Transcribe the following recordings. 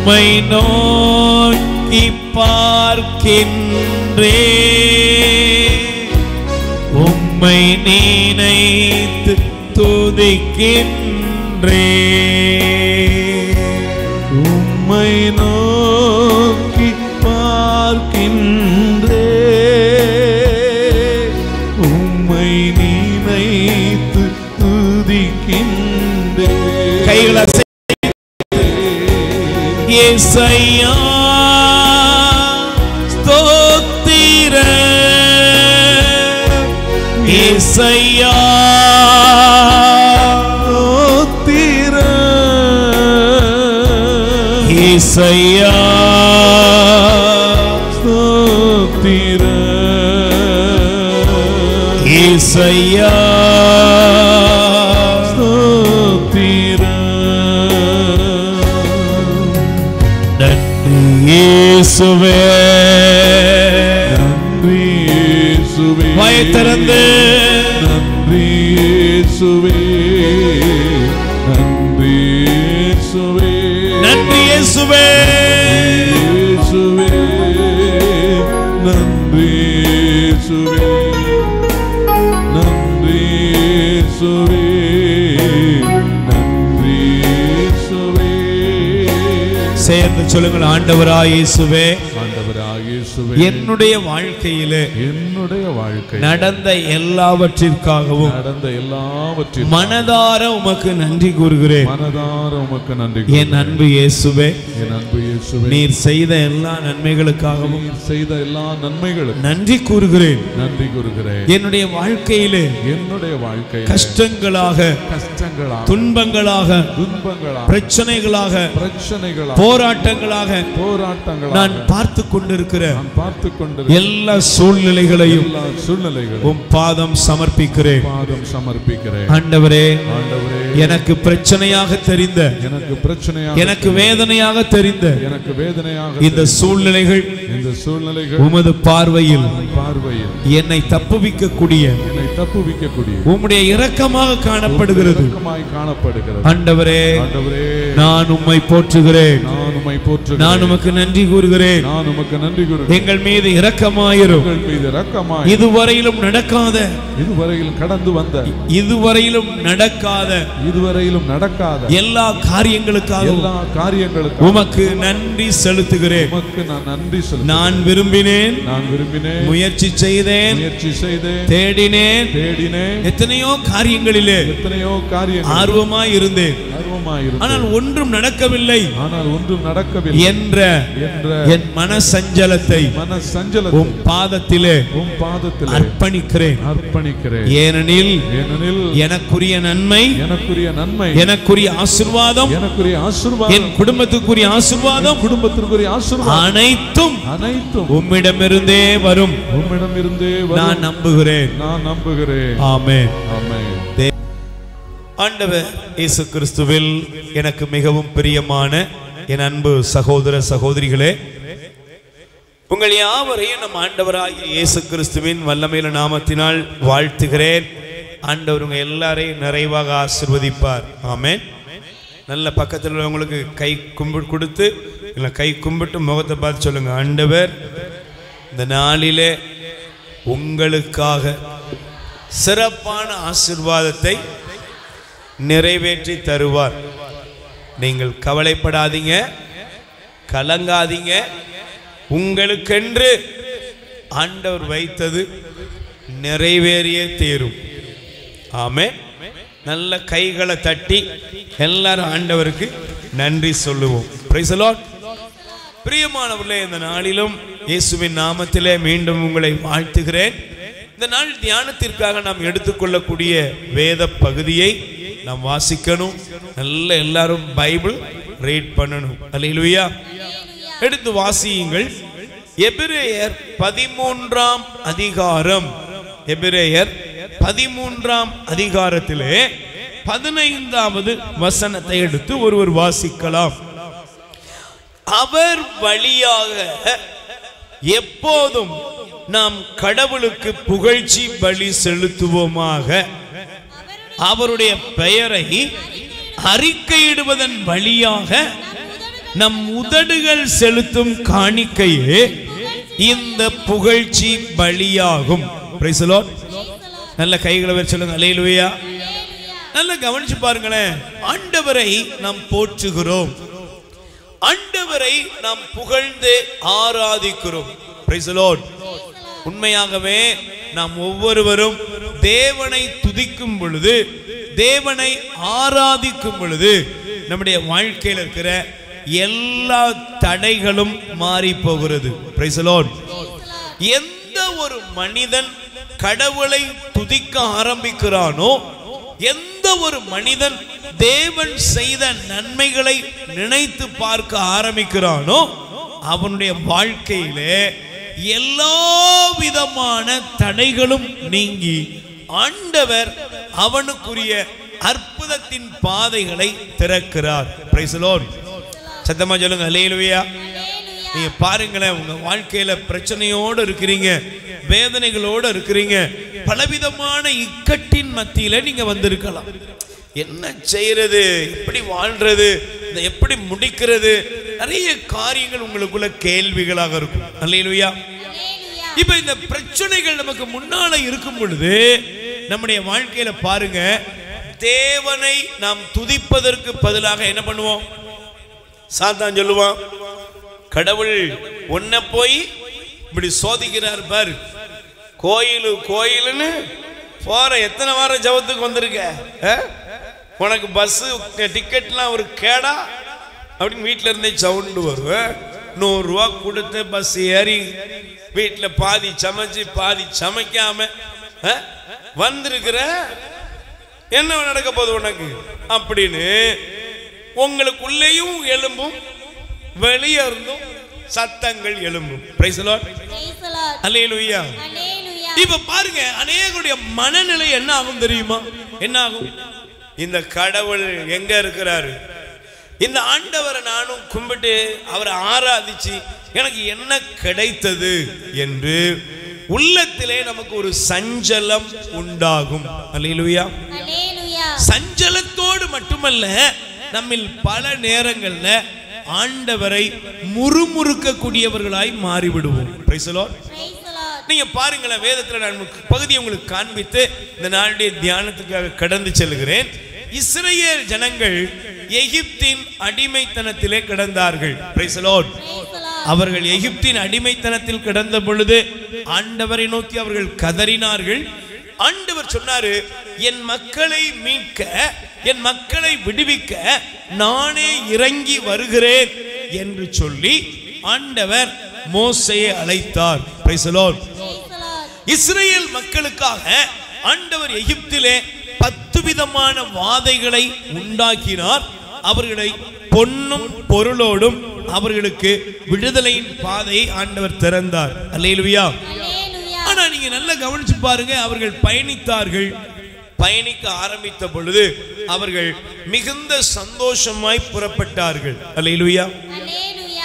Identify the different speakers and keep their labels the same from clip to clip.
Speaker 1: உம்மை நோக்கி பார்க்கின்றே, உம்மை நினைத்து துதிக்கின்றே.
Speaker 2: உம்மை நோக்கி பார்க்கின்றே, உம்மை நினைத்து துதிக்கின்றே.
Speaker 1: கைகளை ஏசையா ஸ்தோத்திர, ஏசையா
Speaker 2: ஸ்தோத்திர,
Speaker 1: ஏசையா
Speaker 2: ஸ்தோத்திர,
Speaker 1: ஏசையா
Speaker 2: ஸ்தோத்திர.
Speaker 1: நன்றி இயேசுவே,
Speaker 2: நன்றி இயேசுவே,
Speaker 1: வாயை திறந்து
Speaker 2: நன்றி இயேசுவே, நன்றி இயேசுவே,
Speaker 1: நன்றி இயேசுவே,
Speaker 2: இயேசுவே, நன்றி இயேசுவே, நன்றி இயேசுவே, நன்றி இயேசுவே.
Speaker 1: சேர்ந்து சொல்லுங்கள். ஆண்டவராய் இயேசுவே,
Speaker 2: ஆண்டவராகிய இயேசுவே,
Speaker 1: என்னுடைய வாழ்க்கையிலே
Speaker 2: என்னுடைய வாழ்க்கை
Speaker 1: நடந்த எல்லாவற்றிற்காகவும்
Speaker 2: நடந்த எல்லாவற்றிற்கும்
Speaker 1: மனதார உமக்கு நன்றி கூறுகிறேன்.
Speaker 2: மனதார உமக்கு நன்றி.
Speaker 1: என் அன்பு இயேசுவே,
Speaker 2: என் அன்பு இயேசுவே,
Speaker 1: நீர் செய்த எல்லா நன்மைகளுக்காகவும்
Speaker 2: நீர் செய்த எல்லா நன்மைகளுக்கும்
Speaker 1: நன்றி கூறுகிறேன்.
Speaker 2: நன்றி கூறுகிறேன்.
Speaker 1: என்னுடைய வாழ்க்கையிலே
Speaker 2: என்னுடைய வாழ்க்கை
Speaker 1: கஷ்டங்களாக,
Speaker 2: கஷ்டங்களாக,
Speaker 1: துன்பங்களாக,
Speaker 2: துன்பங்களாக,
Speaker 1: பிரச்சனைகளாக,
Speaker 2: பிரச்சனைகளாக,
Speaker 1: போராட்டங்களாக
Speaker 2: போராட்டங்களாக
Speaker 1: நான் பார்த்து கொண்டிருக்கிற
Speaker 2: நான் பார்த்து கொண்டு
Speaker 1: எல்லா சூழ்நிலைகளையும்
Speaker 2: எல்லா சூழ்நிலைகளும்
Speaker 1: உம் பாதம் சமர்ப்பிக்கிறேன்.
Speaker 2: பாதம் சமர்ப்பிக்கிறேன்.
Speaker 1: ஆண்டவரே,
Speaker 2: ஆண்டவரே,
Speaker 1: எனக்கு பிரச்சனையாக தெரிந்த,
Speaker 2: எனக்கு பிரச்சனையாக,
Speaker 1: எனக்கு வேதனையாக தெரிந்த
Speaker 2: எனக்கு வேதனையாக
Speaker 1: இந்த சூழ்நிலைகள்
Speaker 2: இந்த சூழ்நிலைகள்
Speaker 1: உமது பார்வையில்
Speaker 2: பார்வையில்
Speaker 1: என்னை தப்புவிக்கக்கூடிய
Speaker 2: என்னை தப்புவிக்கக்கூடிய
Speaker 1: உம்முடைய இரக்கமாக காணப்படுகிறது.
Speaker 2: இரக்கமாய் காணப்படுகிறது.
Speaker 1: ஆண்டவரே,
Speaker 2: ஆண்டவரே,
Speaker 1: நான் உம்மை போற்றுகிறேன்.
Speaker 2: நான் உம்மை போற்றுகிறேன்.
Speaker 1: நான் உமக்கு நன்றி கூறுகிறேன்.
Speaker 2: நான் உமக்கு நன்றி கூறுகிறேன்.
Speaker 1: எங்கள் மீது இரக்கமாயிரும்.
Speaker 2: உங்கள் மீது இரக்கமாய்
Speaker 1: இதுவரையிலும் நடக்காத,
Speaker 2: இதுவரையிலும் கடந்து வந்த,
Speaker 1: இதுவரையிலும் நடக்காத
Speaker 2: இதுவரையிலும் நடக்காத
Speaker 1: எல்லா காரியங்களுக்காக
Speaker 2: எல்லா காரியங்களுக்கும்
Speaker 1: உமக்கு நன்றி செலுத்துகிறேன்.
Speaker 2: உமக்கு நான் நன்றி செலுத்துகிறேன்.
Speaker 1: நான் விரும்பினேன்,
Speaker 2: நான் விரும்பினேன்,
Speaker 1: முயற்சி செய்தேன்,
Speaker 2: முயற்சி செய்தேன்,
Speaker 1: தேடினேன்,
Speaker 2: தேடினேன்,
Speaker 1: எத்தனையோ காரியங்களிலே
Speaker 2: எத்தனையோ காரியங்கள்
Speaker 1: ஆர்வமாய் இருந்தேன். ஆனால் ஒன்றும் நடக்கவில்லை
Speaker 2: ஆனால் ஒன்றும் நடக்கவில்லை
Speaker 1: என்ற என் மன சஞ்சலத்தை உம் பாதத்திலே அர்ப்பணிக்கிறேன். ஏனெனில் எனக்குரிய நன்மை, எனக்குரிய ஆசீர்வாதம், என் குடும்பத்துக்குரிய ஆசீர்வாதம், அனைத்தும் உம்மிடமிருந்தே வரும். நான் நம்புகிறேன். ஆமென். ஆண்டவர் இயேசு கிறிஸ்துவில் எனக்கு மிகவும் பிரியமான என் அன்பு சகோதர சகோதரிகளே, உங்கள் யாவரையும் நம் ஆண்டவராகிய இயேசு கிறிஸ்துவின் வல்லமையுள்ள நாமத்தினால் வாழ்த்துகிறேன். ஆண்டவர் உங்க எல்லாரையும் நிறைவாக ஆசீர்வதிப்பார். ஆமென். நல்ல பக்கத்தில் உள்ளவங்களுக்கு கை கும்பிட்டு கொடுத்து, இல்லை கை கும்பிட்டு முகத்தை பார்த்து சொல்லுங்க, ஆண்டவர் இந்த நாளிலே உங்களுக்காக சிறப்பான ஆசீர்வாதத்தை நிறைவேற்றி தருவார். நீங்கள் கவலைப்படாதீங்க, கலங்காதீங்க. உங்களுக்கென்று ஆண்டவர் வைத்தது நிறைவேறியே தீரும். ஆமென். நல்ல கைகளை தட்டி எல்லாரும் ஆண்டவருக்கு நன்றி சொல்லுவோம். Price the Lord. பிரியமானவர்களே, இந்த நாளிலும் இயேசுவின் நாமத்திலே மீண்டும் உங்களை வாழ்த்துகிறேன். இந்த நாள் தியானத்திற்காக நாம் எடுத்துக்கொள்ளக்கூடிய வேத பகுதியை நாம் வாசிக்கணும். நல்ல எல்லாரும் பைபிள் ரீட் பண்ணணும். அல்லேலூயா. எடுத்து வாசியுங்கள். எபிரேயர் 13ஆம் அதிகாரம். எபிரேயர் 13ஆம் அதிகாரத்திலே 15வது வசனத்தை எடுத்து ஒருவர் வாசிக்கலாம். அவர் வழியாக எப்போதும் நாம் கடவுளுக்கு புகழ்ச்சி பலி செலுத்துவோமாக. அவருடைய பெயரை அறிக்கையிடுவதன் வழியாக நம் உதடுகள் செலுத்தும் காணிக்கையே இந்த புகழ்ச்சி பலியாகும். Price the lord. நல்ல கைகளை வச்சு சொல்லுங்க அல்லேலூயா. நல்ல கவனிச்சு பாருங்களேன். ஆண்டவரை நாம் போற்றுகிறோம், ஆண்டவரை நாம் புகழ்ந்து ஆராதிக்கிறோம். Price the Lord. உண்மையாகவே நாம் ஒவ்வொருவரும் தேவனை துதிக்கும் பொழுது, தேவனை ஆராதிக்கும் பொழுது நம்முடைய வாழ்க்கையில் இருக்கிற எல்லா தடைகளும் மாறி போகிறது. Price the Lord. எந்த ஒரு மனிதன் கடவுளை துதிக்க ஆரம்பிக்கிறானோ, எந்த ஒரு மனிதன் தேவன் செய்த நன்மைகளை நினைத்து பார்க்க ஆரம்பிக்கிறானோ, அவனுடைய வாழ்க்கையிலே எல்லா விதமான தடைகளும் நீங்கி ஆண்டவர் அவனுக்குரிய அற்புதத்தின் பாதைகளை திறக்கிறார். Price the Lord. சத்தமா சொல்லுங்க அல்லேலூயா. நீங்க பாருங்களேன், உங்க வாழ்க்கையில பிரச்சனையோடு இருக்கிறீங்க, வேதனைகளோடு இருக்கிறீங்க, பலவிதமான இக்கட்டின் மத்தியில நீங்க வந்திருக்கலாம். என்ன செய்யறது, எப்படி வாழ்றது, இதை எப்படி முடிக்கிறது, நிறைய காரியங்கள் உங்களுக்குள்ள கேள்விகளாக இருக்கும். அல்லேலூயா. இப்ப இந்த பிரச்சனைகள் நமக்கு முன்னால இருக்கும் பொழுது நம்முடைய வாழ்க்கையில பாருங்க, தேவனை நாம் துதிப்பதற்கு பதிலாக என்ன பண்ணுவோம்? சாத்தான் சொல்லுவான், கடவுள் உன்னை போய் இப்படி சோதிக்கிறார் பாரு, கோயில் கோயிலுன்னு போற எத்தனை வாரம் ஜபத்துக்கு வந்திருக்க, உனக்கு பஸ் டிக்கெட்லாம் ஒரு கேடா அப்படின்னு வீட்டில இருந்தே சவுண்டு வருவேன். 100 ரூபா கொடுத்து பஸ் ஏறி வீட்டில் பாதி சமைச்சு பாதி சமைக்காம வந்திருக்கிற, என்ன நடக்க போகுது உனக்கு அப்படின்னு உங்களுக்குள்ளேயும் எழும்பும், வெளியே இருந்தும் சத்தங்கள் எழும்பும். Praise the lord. அல்லேலூயா. இப்ப பாருங்க, அநேகருடைய மனநிலை என்ன ஆகும் தெரியுமா? என்ன ஆகும்? இந்த கடவுள் எங்க இருக்கிறாரு, இந்த ஆண்டவரை நானும் கும்பிட்டு அவரை ஆராதிச்சு எனக்கு என்ன கிடைத்தது என்று உள்ளத்திலே நமக்கு ஒரு சஞ்சலம் உண்டாகும். அல்லேலூயா. சஞ்சலத்தோடு மட்டுமல்ல, நம்மில் பல நேரங்கள்ல ஆண்டவரை முறுமுறுக்க கூடியவர்களாய் மாறிவிடுவோம். Price the Lord. நீங்க பாருங்களேன், வேதத்துல நான் பகுதியை உங்களுக்கு காண்பித்து இந்த நாளுடைய தியானத்துக்காக கடந்து செல்கிறேன். இஸ்ரவேல் ஜனங்கள் எகிப்தின் அடிமைத்தனத்திலே கிடந்தார்கள். Price the Lord. அவர்கள் எகிப்தின் அடிமைத்தனத்தில் கிடந்த பொழுது ஆண்டவரை நோக்கி அவர்கள் கதறினார்கள். ஆண்டவர் சொன்னாரு, என் மக்களை மீட்க, என் மக்களை விடுவிக்க நானே இறங்கி வருகிறேன் என்று சொல்லி ஆண்டவர் மோசேயை அழைத்தார். Price the Lord. இஸ்ரவேல் மக்களுக்காக ஆண்டவர் எகிப்திலே 10 விதமான வாதைகளை உண்டாக்கினார். அவர்களை பொன்னும் பொருளோடும் அவர்களுக்கு விடுதலையின் பாதையை ஆண்டவர் திறந்தார். அல்லேலூயா. ஆனா நீங்க நல்லா கவனிச்சு பாருங்க, அவர்கள் பயணித்தார்கள். பயணிக்க ஆரம்பித்த பொழுது அவர்கள் மிகுந்த சந்தோஷமாய் புறப்பட்டார்கள். அல்லேலூயா.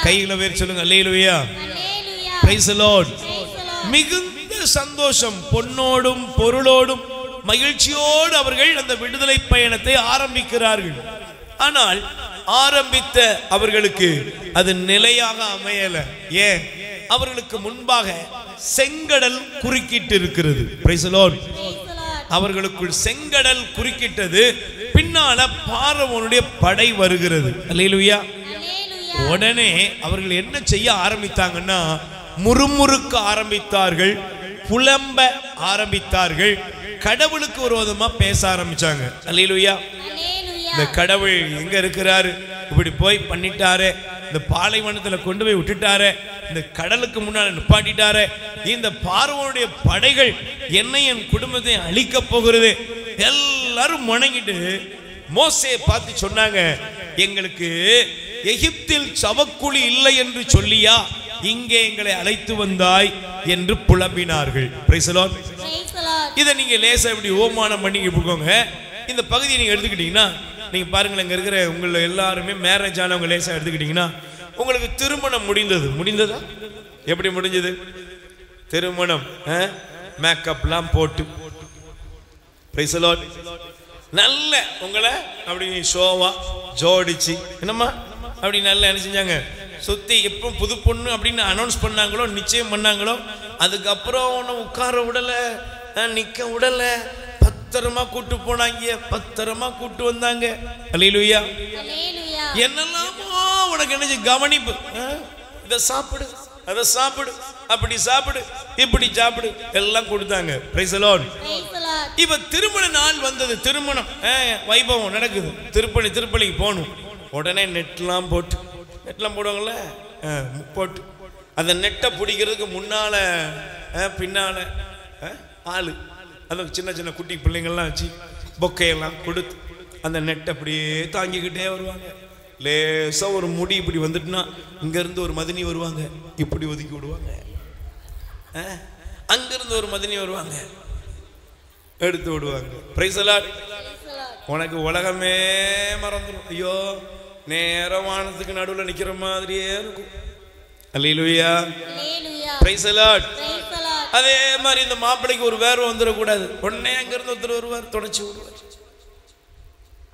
Speaker 1: கைகளை வேறு சொல்லுங்க அல்லேலூயா. Praise the Lord. மிகுந்த சந்தோஷம், பொன்னோடும் பொருளோடும் மகிழ்ச்சியோடு அவர்கள் அந்த விடுதலை பயணத்தை ஆரம்பிக்கிறார்கள். ஆனால் ஆரம்பித்த அவர்களுக்கு அது நிலையாக அமையல. ஏன்? அவர்களுக்கு முன்பாக செங்கடல் குறுக்கிட்டு இருக்கிறது. Price the Lord. அவர்களுக்குள் செங்கடல் குறுக்கிட்டது. பின்னால பார்வோனுடைய படை வருகிறது. அல்லேலூயா. உடனே அவர்கள் என்ன செய்ய ஆரம்பித்தாங்கன்னா, முறுமுறுக்க ஆரம்பித்தார்கள், புலம்ப ஆரம்பித்தார்கள், கடவுளுக்கு விரோதமா பேச ஆரம்பிச்சாங்க. அல்லேலூயா. இந்த கடவுள் எங்க இருக்கிறாரு, இப்படி போய் பண்ணிட்டாரு, இந்த பாலைவனத்துல கொண்டு போய் விட்டுட்டாரு, இந்த கடலுக்கு முன்னால நிப்பாட்டிட்டாரு, இந்த பார்வோனுடைய படைகள் என்னை என் குடும்பத்தை அழிக்க போகிறது. எல்லாரும் முணங்கிட்டு மோசேயை பார்த்து சொன்னாங்க, எங்களுக்கு எகிப்தில் சவக்குழி இல்லை என்று சொல்லியா இங்கே எங்களை அழைத்து வந்தாய் என்று புலம்பினார்கள். Price the Lord. இதை நீங்க லேசா இப்படி ஓமானம் பண்ணி போங்க. இந்த பகுதியை நீங்க எடுத்துக்கிட்டீங்கன்னா, நீங்க பாருங்களேன், இங்க இருக்கிற உங்களை எல்லாருமே மேரேஜ் ஆனவங்க லேசா எடுத்துக்கிட்டீங்கன்னா, உங்களுக்கு திருமணம் முடிந்ததா? எப்படி முடிஞ்சது திருமணம்? மேக்கப்லாம் போட்டு, பிரைஸ் தி லார்ட், நல்ல உங்களை அப்படி ஷோவா ஜோடிச்சு, என்னம்மா அப்படி நல்லா என்ன செஞ்சாங்க சுத்தி எப்போ புது பொண்ணு அப்படின்னு அனௌன்ஸ் பண்ணாங்களோ நிச்சயம் பண்ணாங்களோ அதுக்கப்புறம் ஒன்று உட்கார விடலை நிற்க விடலை பத்திரமா கூட்டு போனாங்க பத்திரமா கூட்டு வந்தாங்க அல்லேலூயா என்னெல்லாமோ உனக்கு என்ன கவனிப்பு இதை சாப்பிடு அதை சாப்பிடு அப்படி சாப்பிடு இப்படி சாப்பிடு எல்லாம் கொடுத்தாங்க பிரைஸ் தி லார்ட் இப்ப திருமண நாள் வந்தது திருமணம் வைபவம் நடக்குது திருப்பலிக்கு போகணும் உடனே நெட்லாம் போடுவாங்கல்ல போட்டு அந்த நெட்டை பிடிக்கிறதுக்கு முன்னால பின்னால ஆளு அந்த சின்ன சின்ன குட்டி பிள்ளைங்கள்லாம் வச்சு பொக்கையெல்லாம் கொடுத்து அந்த நெட்டை அப்படியே தாங்கிக்கிட்டே வருவாங்க லேசா ஒரு முடி இப்படி வந்துட்டுனா இங்கிருந்து ஒரு மதினி வருவாங்க இப்படி ஒதுக்கி விடுவாங்க அங்கிருந்து ஒரு மதினி வருவாங்க எடுத்து விடுவாங்க பிரைஸ் தி லார்ட் உனக்கு உலகமே மறந்துடும் ஐயோ நேரம் வானத்துக்கு நடுவில் நிக்கிற மாதிரியே இருக்கும் அல்லேலூயா பிரைஸ் தி லார்ட் அதே மாதிரி இந்த மாப்பிள்ளைக்கு ஒரு வேர்வை வந்துடக்கூடாது உடனே அங்கிருந்து ஒருத்தர் வருவார் தொடச்சி விடுவார்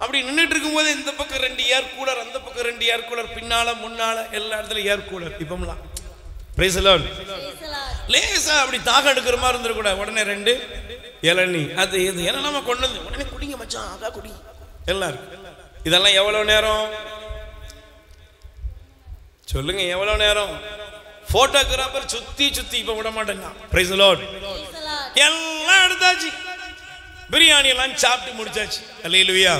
Speaker 1: அப்படி நின்றுட்டு இருக்கும்போது இந்த பக்கம் 2 ஏர் கூலர் அந்த பக்கம் 2 ஏர் கூலர் பின்னால முன்னால எல்லா இடத்துல ஏர் கூலர் இப்பம்லாம் பிரைஸ் தி லார்ட் லேசா அப்படி தாகம் எடுக்கிற மாதிரி இருந்துடக்கூடாது உடனே 2 இளநீ அது இது என்னெல்லாம கொண்டு வந்து உடனே குடிங்க மச்சான் அதான் குடி எல்லாரும் இதெல்லாம் எவ்வளவு நேரம் சொல்லுங்க எவ்வளவு நேரம் போட்டோகிராஃபர் சுத்தி இப்ப விட மாட்டேங்க பிரைஸ் தி லார்ட் எல்லாம் எடுத்தாச்சு பிரியாணி எல்லாம் சாப்பிட்டு முடிச்சாச்சு அல்லேலூயா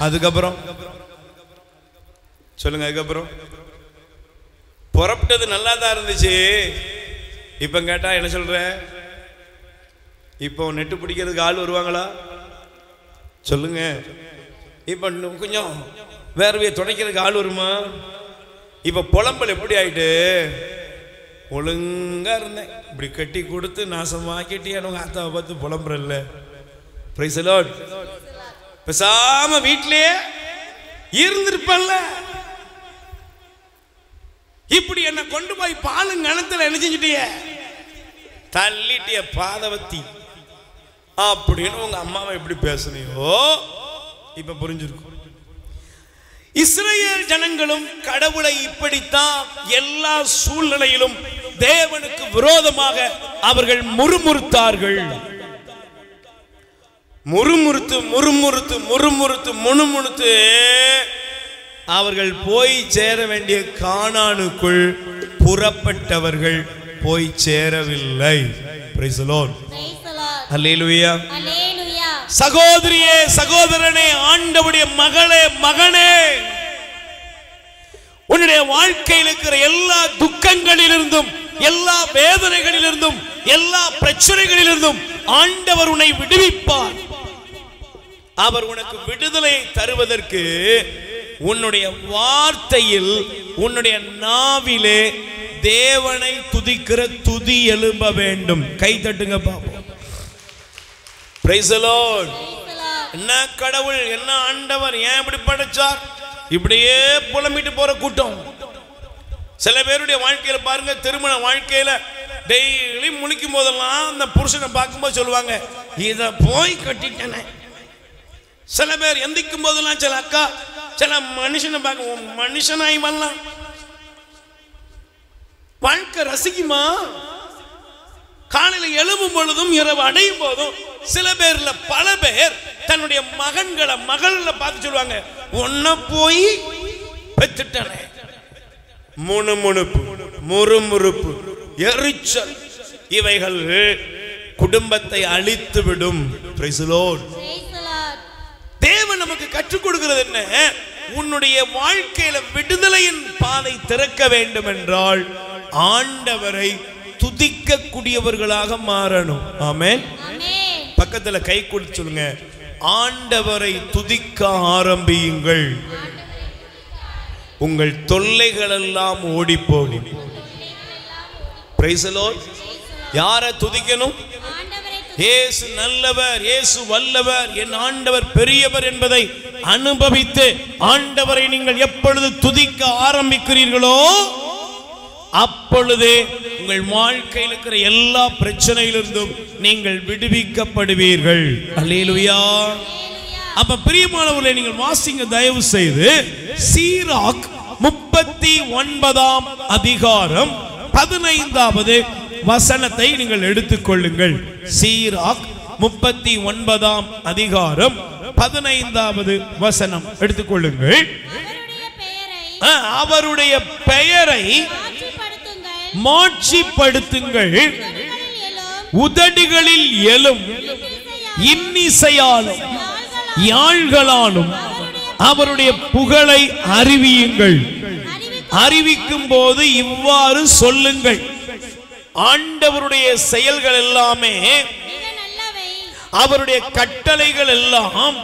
Speaker 1: அதுக்கப்புறம் சொல்லுங்க அதுக்கப்புறம் புறப்பட்டது நல்லா தான் இருந்துச்சு இப்ப கேட்டா என்ன சொல்ற இப்போ நெட்டு பிடிக்கிறதுக்கு ஆள் வருவாங்களா சொல்லுங்க இப்ப கொஞ்சம் வேர்வையை துடைக்கிறதுக்கு ஆள் வருமா இப்ப புலம்பல் எப்படி ஆயிட்டு ஒழுங்கா இருந்தேன் இப்படி கட்டி கொடுத்து நாசமாக்கிட்டு எனக்கு ஆத்தாவை பார்த்து புலம்புறல்ல பிரைஸ் தி லார்ட் பேசாம வீட்டிலேயே இருந்திருப்பல்ல இப்படி என்ன கொண்டு போய் பாலுங்கணத்துல என்ன செஞ்சிட்டிய தள்ளிட்டிய பாதவத்தி அப்படின்னு உங்க அம்மாவை எப்படி பேசுனியோ இப்ப புரிஞ்சிருக்கும் இஸ்ரவேல் ஜனங்களும் கடவுளை இப்படித்தான் எல்லா சூழ்நிலையிலும் தேவனுக்கு விரோதமாக அவர்கள் முறுமுறுத்தார்கள் முறுமுறுத்து அவர்கள் போய் சேர வேண்டிய கானானுக்குள் புறப்பட்டவர்கள் போய் சேரவில்லை பிரைஸ் தி லார்ட் அல்லேலூயா சகோதரியே சகோதரனே ஆண்டவருடைய மகளே மகனே உன்னுடைய வாழ்க்கையில் இருக்கிற எல்லா துக்கங்களிலிருந்தும் எல்லா வேதனைகளிலிருந்தும் எல்லா பிரச்சனைகளிலிருந்தும் ஆண்டவர் உன்னை விடுவிப்பார் அவர் உனக்கு விடுதலை தருவதற்கு உன்னுடைய வார்த்தையில் உன்னுடைய நாவிலே தேவனை துதிக்கிற துதி எழும்ப வேண்டும் கை தட்டுங்க பாப்போம் பிரைஸ் தி லார்ட் என்ன கடவுள் என்ன ஆண்டவர் ஏன் இப்படி படைச்சார் இப்படியே புலம்பிட்டு போற கூட்டம் சில பேருடைய வாழ்க்கையில பாருங்க திருமண வாழ்க்கையில டெய்லி முழிக்கும் போதெல்லாம் அந்த புருஷனை பார்க்கும்போது சொல்லுவாங்க இத போய் கட்டிட்டேனே சில பேர் எந்திக்கும் போதெல்லாம் சில அக்கா சில மனுஷனை பார்க்க மனுஷனாய் வரலாம் வாழ்க்கை ரசிக்குமா காலையில் எழும்பும் பொழுதும் இரவு அடையும் போதும் சில பேர்ல பல பேர் தன்னுடைய மகளை பார்த்து சொல்லுவாங்க உன்னை போய் பெத்துட்டானே முறுமுறுப்பு எரிச்சல் இவைகள் குடும்பத்தை அழித்து விடும் பிரைஸ் தி லார்ட் தேவன் நமக்கு கற்றுக் கொடுக்கிறது என்ன உன்னுடைய வாழ்க்கையில விடுதலையின் பாதை திறக்க வேண்டும் என்றால் ஆண்டவரை துதிக்க கூடியவர்களாக மாறணும் ஆமென் பக்கத்துல கை கொடுத்து சொல்லுங்க ஆண்டவரை துதிக்க ஆரம்பியுங்கள் உங்கள் தொல்லைகள் எல்லாம் ஓடி போகும் பிரைஸ் தி லார்ட் யாரை துதிக்கணும் இயேசு நல்லவர் இயேசு வல்லவர் என் ஆண்டவர் பெரியவர் என்பதை அனுபவித்து ஆண்டவரை நீங்கள் எப்பொழுது துதிக்க ஆரம்பிக்கிறீர்களோ அப்பொழுதே உங்கள் வாழ்க்கையில் இருக்கிற எல்லா பிரச்சனையிலிருந்தும் நீங்கள் விடுவிக்கப்படுவீர்கள் அல்லேலூயா அப்ப பிரியமானவர்களே, நீங்கள் வாசிங்க தயவு செய்து. சீராக் 39ஆம் அதிகாரம் 15வது வசனத்தை நீங்கள் எடுத்துக்கொள்ளுங்கள். சீராக் 39ஆம் அதிகாரம் 15வது வசனம் எடுத்துக்கொள்ளுங்கள். அவருடைய பெயரை மாட்சிப்படுத்துங்கள், உதடுகளில் எழும் இன்னிசையாலும் யாழ்களாலும் அவருடைய புகழை அறிவியுங்கள். அறிவிக்கும் போது இவ்வாறு சொல்லுங்கள், ஆண்டவருடைய செயல்கள் எல்லாமே, அவருடைய கட்டளைகள் எல்லாம்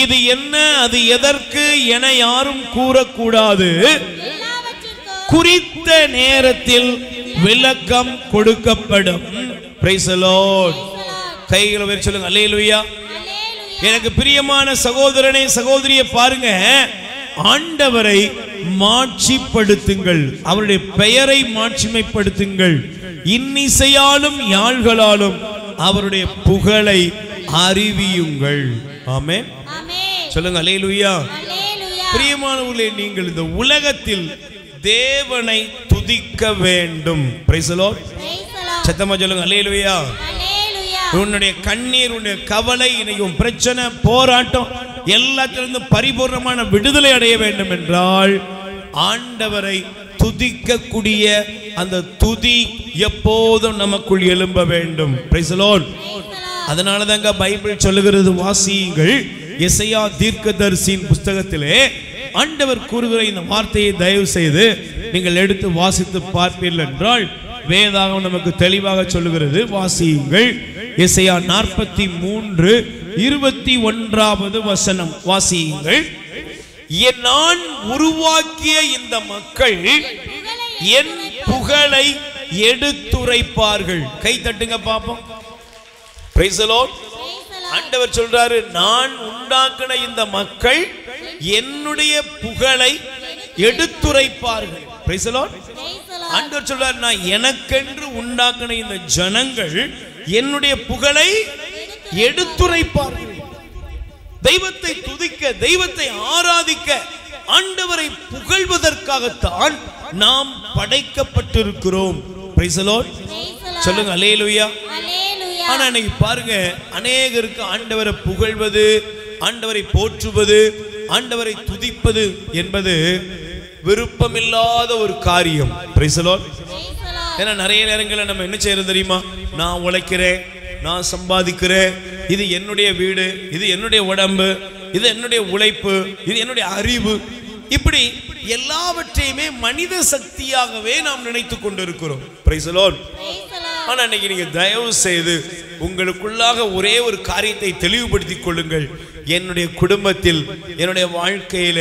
Speaker 1: இது என்ன அது எதற்கு என யாரும் கூறக்கூடாது. குறித்த நேரத்தில் விளக்கம் கொடுக்கப்படும். Price the Lord. கைகளை உயர்த்தி சொல்லுங்க அல்லேலூயா. எனக்கு பிரியமான சகோதரனே சகோதரியை பாருங்க, ஆண்டவரை மாட்சிப்படுத்துங்கள், அவருடைய பெயரை மாட்சிமைப்படுத்துங்கள், இன்னிசையாலும் யாழ்களாலும் அவருடைய புகழை அறிவியுங்கள். ஆமென். சொல்லுங்க அல்லேலூயா. பிரியமானவர்களே, நீங்கள் இந்த உலகத்தில் தேவனை துதிக்க வேண்டும். Price the Lord. சத்தமா சொல்லுங்க அல்லேலூயா. உன்னுடைய கண்ணீர், உன்னுடைய கவலை, இன்னைக்கு பிரச்சனை, போராட்டம் எல்லாத்திலிருந்து பரிபூர்ணமான விடுதலை அடைய வேண்டும் என்றால் ஆண்டவரை துதிக்கக்கூடிய அந்த துதி எப்போதும் நமக்குள் எழும்ப வேண்டும். Price the Lord. அதனால தாங்க பைபிள் சொல்லுகிறது, வாசியுங்கள். எசையா தீர்க்கதரிசியின் புஸ்தகத்திலே ஆண்டவர் கூறுகிற இந்த வார்த்தையை தயவு செய்து நீங்கள் எடுத்து வாசித்து பார்ப்பீர்கள் என்றால் வேதாகம் நமக்கு தெளிவாக சொல்லுகிறது. வாசியுங்கள். எசையா 43:21வது வசனம் வாசியுங்கள். நான் உருவாக்கிய இந்த மக்கள் என் புகழை எடுத்துரைப்பார்கள். கை தட்டுங்க பாப்போம். Price the Lord. ஆண்டவர் சொல்றாரு, நான் உண்டாக்கின இந்த மக்கள் என்னுடைய புகழை எடுத்துரைப்பார்கள். Price the Lord. ஆண்டவர் சொல்றாரு, நான் எனக்கென்று உண்டாக்கின இந்த ஜனங்கள் என்னுடைய புகழை எடுத்துரைப்பார்கள். தெய்வத்தை துதிக்க, தெய்வத்தை ஆராதிக்க, ஆண்டவரை புகழ்வதற்காகத்தான் நாம் படைக்கப்பட்டிருக்கிறோம். Price the Lord. சொல்லுங்க அல்லேலூயா. ஆனா இன்னைக்கு பாருங்க, அநேகருக்கு ஆண்டவரை புகழ்வது, ஆண்டவரை போற்றுவது, ஆண்டவரை துதிப்பது என்பது விருப்பமில்லாத ஒரு காரியம். Price the Lord. ஏன்னா நிறைய நேரங்களில் நம்ம என்ன செய்யறது தெரியுமா? நான் உழைக்கிறேன், நான் சம்பாதிக்கிறேன், இது என்னுடைய வீடு, இது என்னுடைய உடம்பு, இது என்னுடைய உழைப்பு, இது என்னுடைய அறிவு, இப்படி எல்லாவற்றையுமே மனித சக்தியாகவே நாம் நினைத்து கொண்டிருக்கிறோம். Price the Lord. ஆனா இன்னைக்கு நீங்க தயவு செய்து உங்களுக்குள்ளாக ஒரே ஒரு காரியத்தை தெளிவுபடுத்திக் கொள்ளுங்கள். என்னுடைய குடும்பத்தில், என்னுடைய வாழ்க்கையில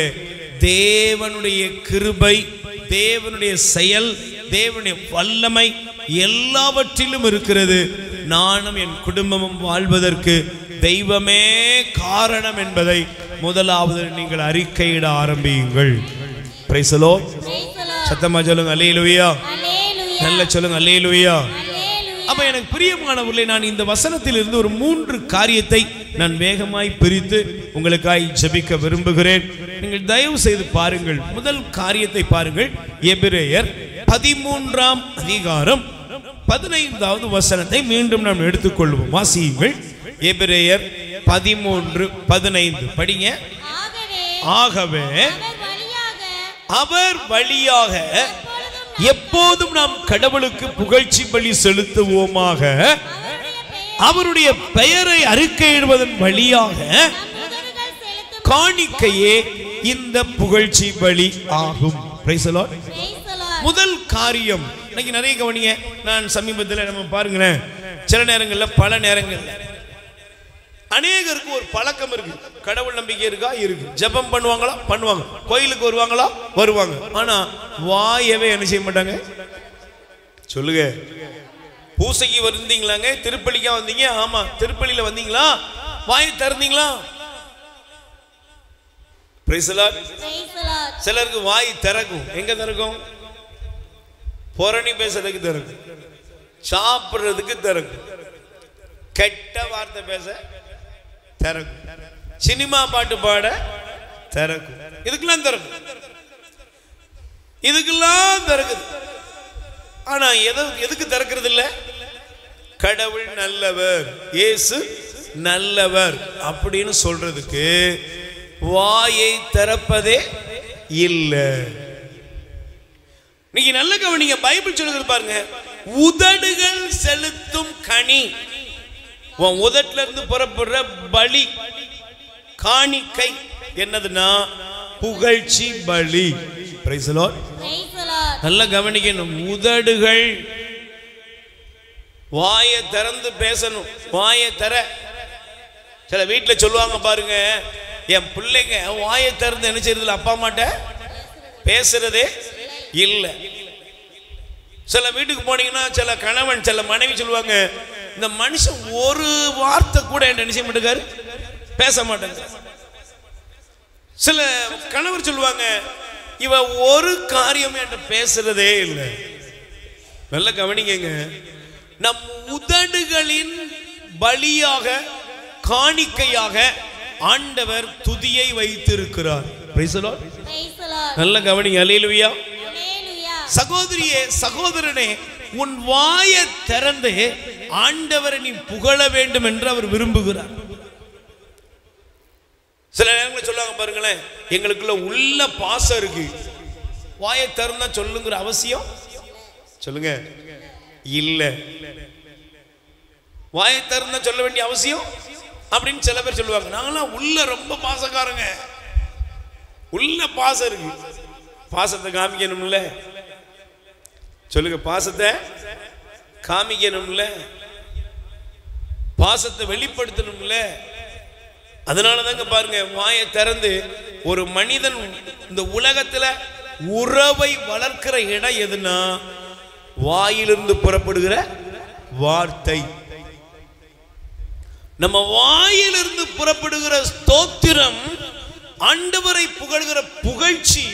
Speaker 1: தேவனுடைய கிருபை, தேவனுடைய செயல், தேவனுடைய வல்லமை எல்லாவற்றிலும் இருக்கிறது. நானும் என் குடும்பமும் வாழ்வதற்கு தெய்வமே காரணம் என்பதை முதலாவது நீங்கள் அறிக்கையிட ஆரம்பியுங்கள். Price the Lord. சத்தமா சொல்லுங்க அல்லேலூயா. நல்ல சொல்லுங்க அல்லேலூயா. அப்ப எனக்கு பிரியமானவர்களே, நான் இந்த வசனத்தில் இருந்து ஒரு 3 காரியத்தை நான் வேகமாய் பிரித்து உங்களுக்காய் ஜெபிக்க விரும்புகிறேன். நீங்கள் தயவு செய்து பாருங்கள். முதல் காரியத்தை பாருங்கள். எபிரேயர் 13ஆம் அதிகாரம் 15வது வசனத்தை மீண்டும் நாம் எடுத்துக்கொள்வோம். வாசியுங்கள். எபிரேயர் 13:15 படிங்க. ஆகவே அவர் வழியாக எப்போதும் நாம் கடவுளுக்கு புகழ்ச்சி பலி செலுத்துவோமாக, அவருடைய பெயரை அறிக்கையிடுவதன் வழியாக காணிக்கையே இந்த புகழ்ச்சி பலி ஆகும். Price the Lord. முதல் காரியம் இன்னைக்கு நிறைய கவனிங்க. நான் சமீபத்தில் நம்ம பாருங்களேன், சில நேரங்களில், பல நேரங்களில் அநேகருக்கு ஒரு பழக்கம் இருக்கு. கடவுள் நம்பிக்கை இருக்கா? இருக்கு. ஜெபம் பண்ணுவாங்களா? பண்ணுவாங்க. கோயிலுக்கு வருவாங்களா? வருவாங்க. ஆனா வாயவே என்ன செய்ய மாட்டாங்க? சொல்லுங்க. பூசைக்கு வந்தீங்களாங்க? திருப்பலிக்கா வந்தீங்க? ஆமா. திருப்பலியில வந்தீங்களா? வாய் திறந்தீங்களா? Praise the lord. சிலருக்கு வாய் திறக்கும். எங்க திறக்கும்? புரணி பேசுறதுக்கு திறக்கும், சாப்பிடுறதுக்கு திறக்கும், கெட்ட வார்த்தை பேச திறக்கும். சினிமா பாட்டு பாட திறக்கும். இதுக்கெல்லாம் திறக்கும். இதுக்கெல்லாம் திறக்குது. ஆனா எதுக்கு திறக்கிறது இல்ல? கடவுள் நல்லவர், இயேசு நல்லவர் அப்படின்னு சொல்றதுக்கு வாயை திறப்பதே இல்லை. நீங்க நல்ல கவனிங்க, பைபிள் சொல்லுது பாருங்க, உதடுகள் செலுத்தும் கனி. உன் உதட்டுல இருந்து புறப்படுற பலி காணிக்கை என்னதுன்னா புகழ்ச்சி பலி. Praise the lord. நல்ல கவனிக்கணும். உதடுகள் வாயை திறந்து பேசணும். வாயை தர சில வீட்டில் சொல்லுவாங்க பாருங்க, என் பிள்ளைங்க வாயை திறந்து என்ன செய்யறதில்ல, அப்பா அம்மாட்ட பேசுறதே இல்லை. சில வீட்டுக்கு போனீங்கன்னா சில கணவன் சில மனைவி சொல்லுவாங்க, இந்த மனுஷன் ஒரு வார்த்தை கூட என்ன செய்ய மாட்டேங்காரு, பேச மாட்டேங்க. சில கணவர் சொல்லுவாங்க, இவ ஒரு காரியம் என்கிட்ட பேசுறதே இல்லை. நல்ல கவனிங்க, நம் உதடுகளின் பலியாக காணிக்கையாக ஆண்டவர் துதியை வைத்திருக்கிறார். Price the lord. நல்ல கவனிங்க. அல்லேலூயா. சகோதரியே சகோதரனே, உன் வாயை திறந்து ஆண்டவரை நீ புகழ வேண்டும் என்று அவர் விரும்புகிறார். சில நேரங்களில் சொல்லுவாங்க பாருங்களேன், எங்களுக்குள்ள உள்ள பாசம் இருக்கு, வாயை திறந்தா சொல்லுங்கிற அவசியம் சொல்லுங்க இல்ல. வாயை திறந்தா சொல்ல வேண்டிய அவசியம் அப்படின்னு சில பேர் சொல்லுவாங்க. நாங்களாம் உள்ள ரொம்ப பாசக்காரங்க, உள்ள பாசம் இருக்கு. பாசத்தை காமிக்கணும்ல, சொல்லுங்க, பாசத்தை காமிக்கணும்ல, பாசத்தை வெளிப்படுத்தணும்ல. அதனாலதாங்க பாருங்க, வாயை திறந்து ஒரு மனிதன் இந்த உலகத்துல உறவை வளர்க்கிற இடம் எதுனா வாயிலிருந்து புறப்படுகிற வார்த்தை. நம்ம வாயிலிருந்து புறப்படுகிற ஸ்தோத்திரம், ஆண்டவரை புகழ்கிற புகழ்ச்சி,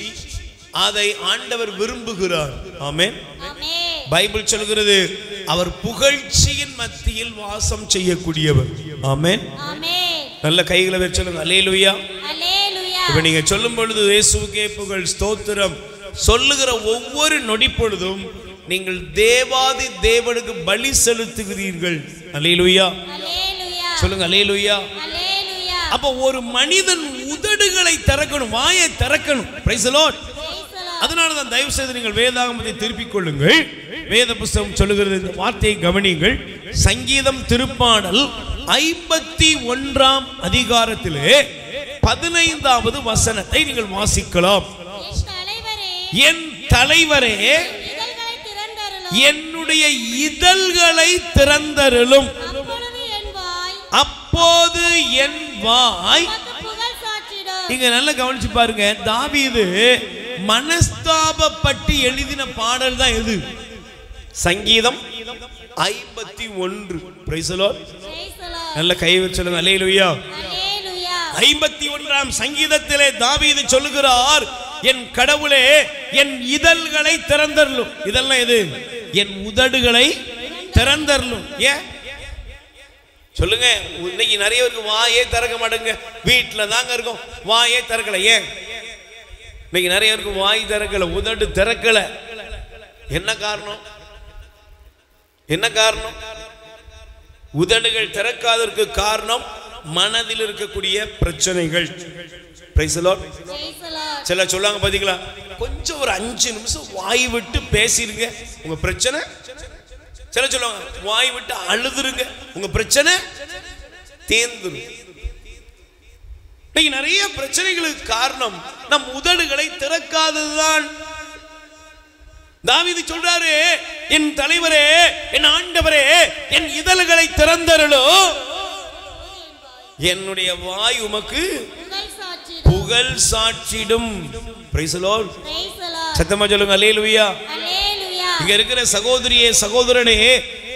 Speaker 1: அதை ஆண்டவர் விரும்புகிறார். ஆமென். பைபிள் சொல்கிறது, அவர் புகழ்ச்சியின் மத்தியில் வாசம் செய்யக்கூடியவர். ஆமென். நல்ல கைகளை வச்சு சொல்லுங்க, அல்லேலூயா. இப்ப நீங்க சொல்லும் பொழுது இயேசுவுக்கே புகழ், ஸ்தோத்திரம் சொல்லுகிற ஒவ்வொரு நொடி பொழுதும் நீங்கள் தேவாதி தேவனுக்கு பலி செலுத்துகிறீர்கள். அல்லேலூயா சொல்லுங்க, அல்லேலூயா. அப்ப ஒரு மனிதன் உதடுகளை திறக்கணும், வாயை திறக்கணும். Price the Lord. அதனாலதான் தயவு செய்து நீங்கள் வேதாகமத்தை திருப்பிக் கொள்ளுங்கள். வேத புஸ்தகம் சொல்லுகிறது, இந்த வார்த்தையை கவனியுங்கள். சங்கீதம் திருப்பாடல் 51ஆம் அதிகாரத்திலே 15வது வசனத்தை நீங்கள் வாசிக்கலாம். என் தலைவரே, என்னுடைய இதழ்களை திறந்தருளும், அப்போது என் வாய். இங்க நல்லா கவனிச்சு பாருங்க, தாவீது மனஸ்தாபப்பட்டு எழுதின பாடல் தான் எது? சங்கீதம் 51. Price the lord. நல்ல கை வச்சு சொல்லுங்க, அல்லேலூயா. 51ஆம் சங்கீதத்திலே தாவீது சொல்லுகிறார், என் கடவுளே என் இதழ்களை திறந்தருளும். இதெல்லாம் எது? என் உதடுகளை திறந்தருளும். ஏன் சொல்லுங்க? இன்னைக்கு நிறைய பேருக்கு வாயே திறக்க மாட்டேங்க. வீட்டுல தாங்க இருக்கும், வாயே திறக்கல. ஏன் இன்னைக்கு நிறைய பேருக்கு வாய் திறக்கல, உதடு திறக்கல? என்ன காரணம்? என்ன காரணம்? உதடுகள் திறக்காததற்கு காரணம் மனதில் இருக்கக்கூடிய பிரச்சனைகள். Price the Lord. சில சொல்லுவாங்க பாத்தீங்களா, கொஞ்சம் ஒரு 5 நிமிஷம் வாய் விட்டு பேசிருங்க, உங்க பிரச்சனை. சில சொல்லுவாங்க, வாய் விட்டு அழுதுருங்க, உங்க பிரச்சனை தீர்ந்துரும். நிறைய பிரச்சனைகளுக்கு காரணம் நம் உதடுகளை திறக்காததுதான். தாவீது சொல்றாரு, என் தலைவரே என் ஆண்டவரே என் இதழ்களை திறந்தருளும், என்னுடைய வாய் உமக்கு புகழ் சாட்சிடும். Price the Lord. சத்தமா சொல்லுங்க, அல்லேலூயா. இங்க இருக்கிற சகோதரியே சகோதரனே,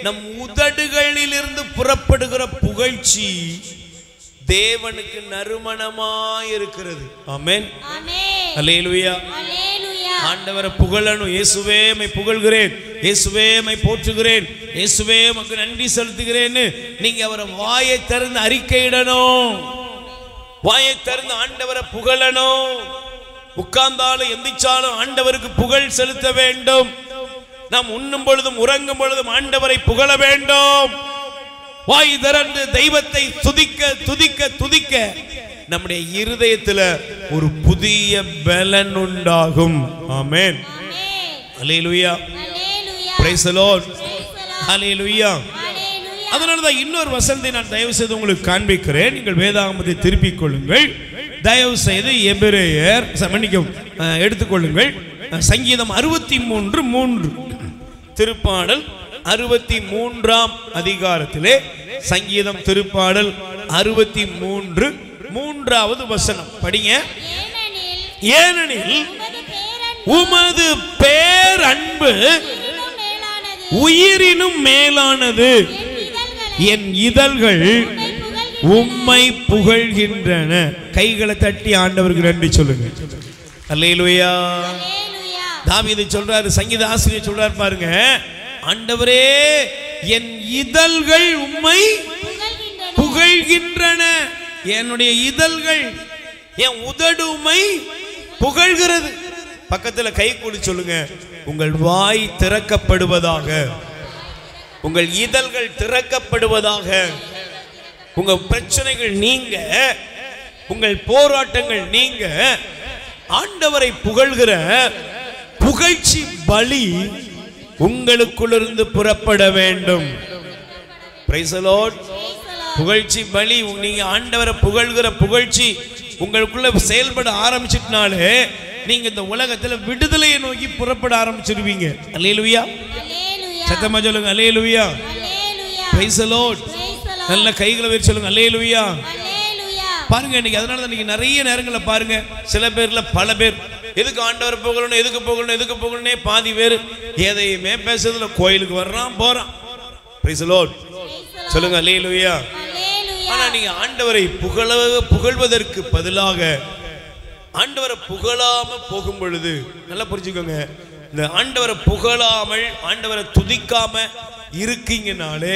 Speaker 1: நம் உதடுகளில் இருந்து புறப்படுகிற புகழ்ச்சி தேவனுக்கு நறுமணமாய் இருக்கிறது. ஆமென். அல்லேலூயா. ஆண்டவரை புகழணும். இயேசுவே மை புகழ்கிறேன், இயேசுவே மை போற்றுகிறேன், இயேசுவே உமக்கு நன்றி செலுத்துகிறேன்னு நீங்க அவரை வாயை திறந்து அறிக்கையிடணும். வாயை திறந்து ஆண்டவரை புகழணும். உட்கார்ந்தாலும் எந்திரிச்சாலும் ஆண்டவருக்கு புகழ் செலுத்த வேண்டும். நாம் உண்ணும் பொழுதும் உறங்கும் பொழுதும் ஆண்டவரை புகழ வேண்டும். வாய் திறந்து தெய்வத்தை துதிக்க துதிக்க துதிக்க நம்முடைய இருதயத்துல ஒரு புதிய பலன் உண்டாகும். ஆமென். அல்லேலூயா. Praise the lord. அல்லேலூயா. அதனாலதான் இன்னொரு வசனத்தை நான் தயவு செய்து உங்களுக்கு காண்பிக்கிறேன். நீங்கள் வேதாகமத்தை திருப்பிக் கொள்ளுங்கள். தயவு செய்து எபிரேயர் எடுத்துக்கொள்ளுங்கள். சங்கீதம் 63:3 திருப்பாடல் 63ஆம் அதிகாரத்திலே சங்கீதம் திருப்பாடல் 63:3வது வசனம் படிங்க. ஏனெனில் உமது பேரன்பு உயிரினும் மேலானது, என் இதழ்கள் உம்மை புகழ்கின்றன. கைகளை தட்டி ஆண்டவருக்கு நன்றி சொல்லுங்க. அல்லேலூயா. தாவீது சொல்றாரு, சங்கீத ஆசிரியர் சொல்றாரு பாருங்க, ஆண்டவரே என் இதழ்கள் உம்மை புகழ்கின்றன. என்னுடைய இதழ்கள், என் உதடு உம்மை புகழ்கிறது. பக்கத்துல கை கூடி சொல்லுங்க, உங்கள் வாய் திறக்கப்படுவதாக, உங்கள் இதழ்கள் திறக்கப்படுவதாக, உங்க பிரச்சனைகள் நீங்க, உங்கள் போராட்டங்கள் நீங்க. ஆண்டவரை புகழ்கிற புகழ்ச்சி பலி உங்களுக்குள்ளிருந்து புறப்பட வேண்டும். Price the Lord. புகழ்ச்சி பலி, நீங்க ஆண்டவரை புகழ்கிற புகழ்ச்சி உங்களுக்குள்ள செயல்பட ஆரம்பிச்சிட்டனாலே நீங்க இந்த உலகத்துல விடுதலையை நோக்கி புறப்பட ஆரம்பிச்சிருவீங்க. அல்லேலூயா. சத்தமா சொல்லுங்க அல்லேலூயா. Praise the lord. நல்ல கைகளை வச்சு சொல்லுங்க அல்லேலூயா. பாருங்க, இன்னைக்கு அதனால தான் இன்னைக்கு நிறைய நேரங்களில் பாருங்க, சில பேர்ல பல பேர் எதுக்கு ஆண்டவர் புகழணும், எதுக்கு புகழணும், எதுக்கு புகழனே பாதி பேர் எதையுமே பேசுறதுல, கோயிலுக்கு வர்றான் போறான். Price the Lord. சொல்லுங்க அல்லேலூயா. ஆனா நீங்க ஆண்டவரை புகழ்வதற்கு பதிலாக ஆண்டவரை புகழாம போகும் பொழுது நல்லா புரிஞ்சுக்கோங்க, இந்த ஆண்டவரை புகழாமல் ஆண்டவரை துதிக்காம இருக்கீங்கனாலே